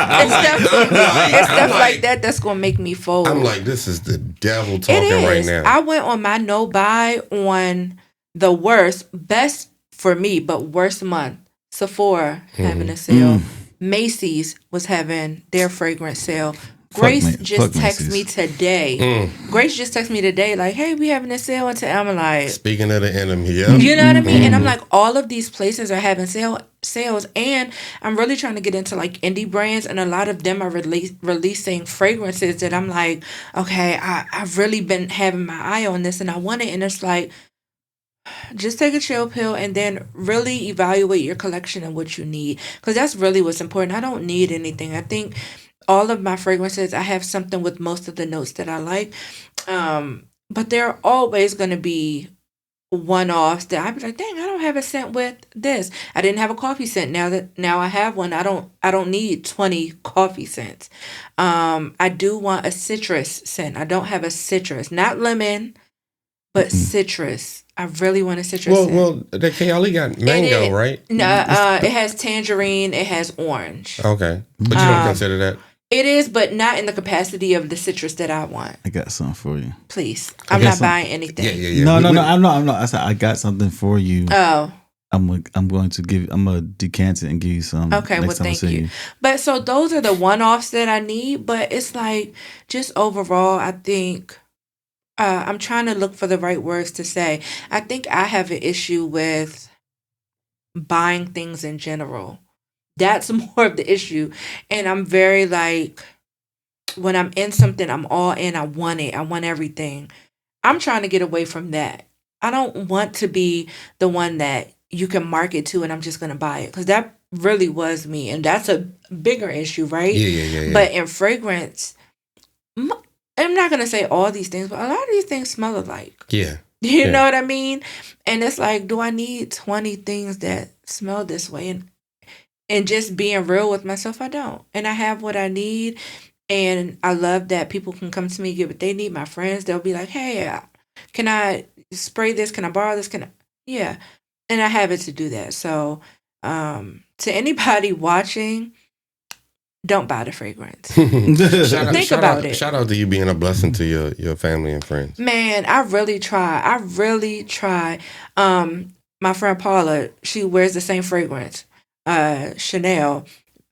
It's stuff like that that's gonna make me fold. I'm like, this is the devil talking right now. I went on my no buy on the best for me, but worst month. Sephora having a sale. Macy's was having their fragrance sale. Grace just texted me today. Grace just texted me today, like, hey, we having a sale until I'm like, speaking of the enemy, you know what I mean? And I'm like, all of these places are having sales, and I'm really trying to get into like indie brands, and a lot of them are releasing fragrances that I'm like, okay, I've really been having my eye on this and I want it, and it's like, just take a chill pill and then really evaluate your collection and what you need, because that's really what's important. I don't need anything. I think all of my fragrances, I have something with most of the notes that I like, but there are always going to be one-offs that I'd be like, dang, I don't have a scent with this. I didn't have a coffee scent. Now I have one. I don't need 20 coffee scents. I do want a citrus scent. I don't have a citrus, not lemon, but citrus. I really want a citrus scent. Well, the Kayali got mango, right? No, it has tangerine. It has orange. Okay, but you don't consider that? It is, but not in the capacity of the citrus that I want. I got something for you. Please. I'm not buying anything. Yeah. No, I'm not. I said I got something for you. Oh. I'm going to decant it and give you some. Okay, well, thank you. But so those are the one-offs that I need, but it's like, just overall, I think I'm trying to look for the right words to say. I think I have an issue with buying things in general. That's more of the issue. And I'm very like, when I'm in something, I'm all in. I want it. I want everything. I'm trying to get away from that. I don't want to be the one that you can market to and I'm just going to buy it. Because that really was me. And that's a bigger issue, right? Yeah. But in fragrance, I'm not going to say all these things, but a lot of these things smell alike. Yeah. You know what I mean? And it's like, do I need 20 things that smell this way? And just being real with myself, I don't. And I have what I need. And I love that people can come to me, get what they need. My friends, they'll be like, hey, can I spray this? Can I borrow this? Yeah. And I have it to do that. So to anybody watching, don't buy the fragrance. Think about it. Shout out to you being a blessing to your family and friends. Man, I really try. My friend Paula, she wears the same fragrance. Chanel,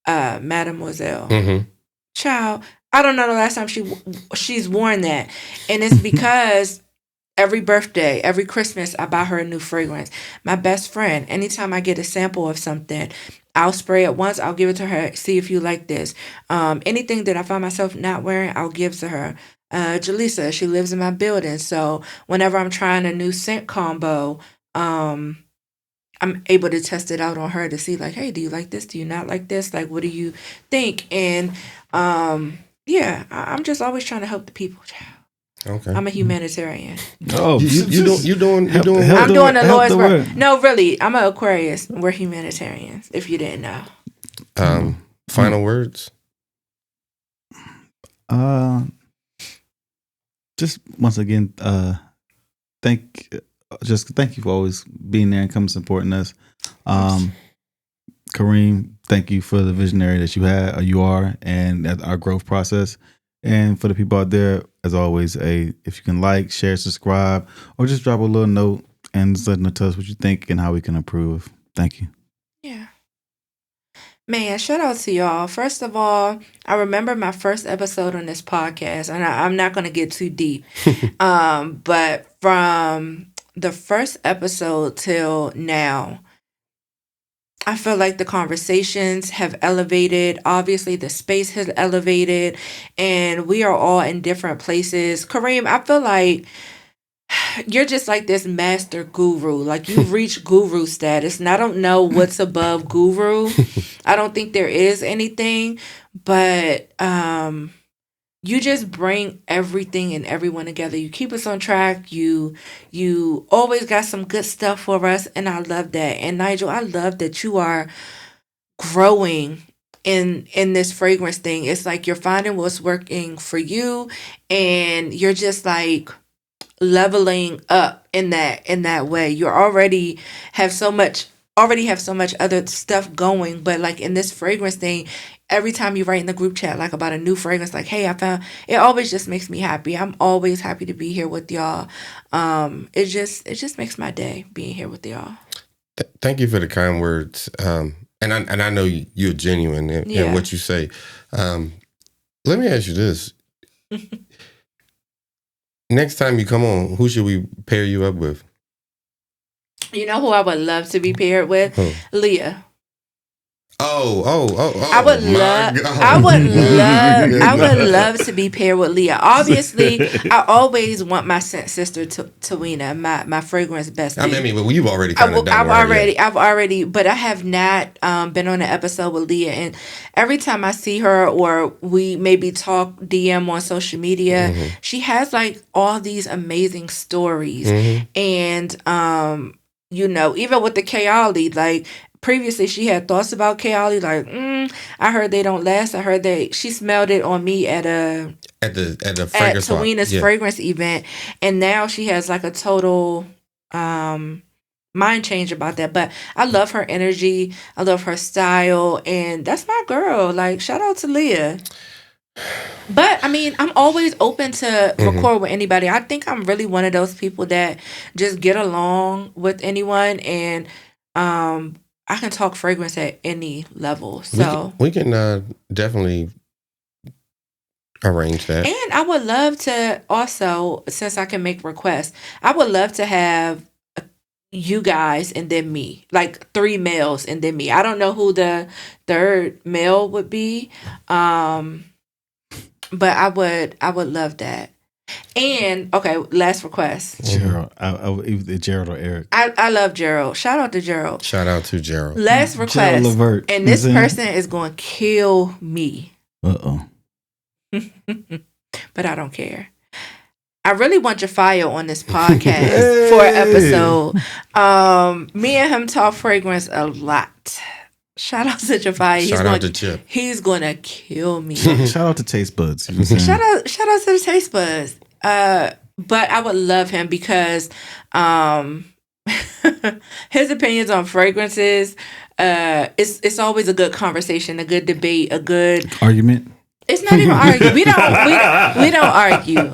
Mademoiselle. Mm-hmm. Child, I don't know the last time she's worn that. And it's because every birthday, every Christmas, I buy her a new fragrance. My best friend, anytime I get a sample of something, I'll spray it once. I'll give it to her. See if you like this. Anything that I find myself not wearing, I'll give to her. Jaleesa, she lives in my building. So whenever I'm trying a new scent combo, I'm able to test it out on her to see like, hey, do you like this? Do you not like this? Like, what do you think? And yeah, I'm just always trying to help the people. Okay. I'm a humanitarian. Oh, you doing? I'm doing the Lord's work. No, really, I'm an Aquarius. We're humanitarians. If you didn't know. Final words. Just once again, thank you for always being there and coming supporting us. Kareem, thank you for the visionary that you are, and our growth process. And for the people out there, as always, if you can like, share, subscribe, or just drop a little note and just tell us what you think and how we can improve. Thank you. Yeah. Man, shout out to y'all. First of all, I remember my first episode on this podcast, and I'm not going to get too deep. But from the first episode till now, I feel like the conversations have elevated. Obviously, the space has elevated, and we are all in different places. Kareem, I feel like you're just like this master guru. Like, you've reached guru status, and I don't know what's above guru. I don't think there is anything, but you just bring everything and everyone together. You keep us on track. You always got some good stuff for us, and I love that. And Nigel, I love that you are growing in this fragrance thing. It's like you're finding what's working for you, and you're just like leveling up in that way. You already have so much other stuff going, but like in this fragrance thing, every time you write in the group chat like about a new fragrance, like, hey, I found it, always just makes me happy. I'm always happy to be here with y'all. It just makes my day being here with y'all. Thank you for the kind words. And I know you're genuine in what you say. Let me ask you this. Next time you come on, who should we pair you up with? You know who I would love to be paired with? Leah. I would love to be paired with Leah. Obviously, I always want my sister Tawina, my fragrance bestie. I mean, well, you've already kind of done I've already, but I have not been on an episode with Leah. And every time I see her, or we maybe talk DM on social media, she has like all these amazing stories. And even with the Kayali, like, previously, she had thoughts about Kayali, like, I heard they don't last. I heard she smelled it on me at Tawina's fragrance event, and now she has like a total mind change about that. But I love her energy. I love her style, and that's my girl. Like, shout out to Leah. But I mean, I'm always open to record with anybody. I think I'm really one of those people that just get along with anyone, and I can talk fragrance at any level. So we can definitely arrange that. And I would love to also, since I can make requests, I would love to have you guys and then me, like 3 males and then me. I don't know who the third male would be, but I would love that. And okay, last request. Gerald, either Gerald or Eric. I love Gerald. Shout out to Gerald. Last request, Levert, and this person is going to kill me. But I don't care. I really want Jafio on this podcast for an episode. Me and him talk fragrance a lot. Shout out to Jafai. Shout out to Chip. He's gonna kill me. Shout out to Taste Buds. Shout out to the Taste Buds. But I would love him because his opinions on fragrances, it's always a good conversation, a good debate, a good argument. It's not even argue. We don't argue.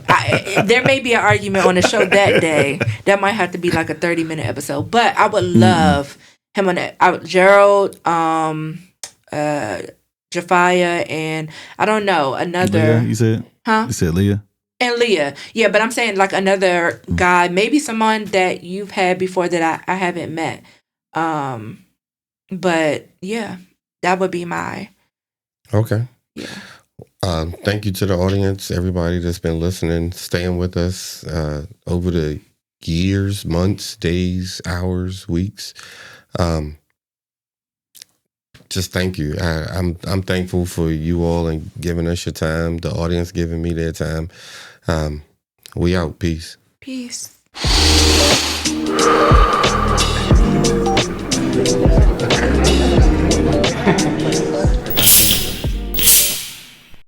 There may be an argument on the show that day. That might have to be like a 30-minute episode. But I would love him on that. Gerald, Jafia, and I don't know, another. Leah, you said? Huh? You said Leah? And Leah. Yeah, but I'm saying like another guy, maybe someone that you've had before that I haven't met. But yeah, that would be my. Okay. Yeah. Thank you to the audience, everybody that's been listening, staying with us over the years, months, days, hours, weeks. Just thank you. I'm thankful for you all and giving us your time, the audience giving me their time. We out. Peace. Peace.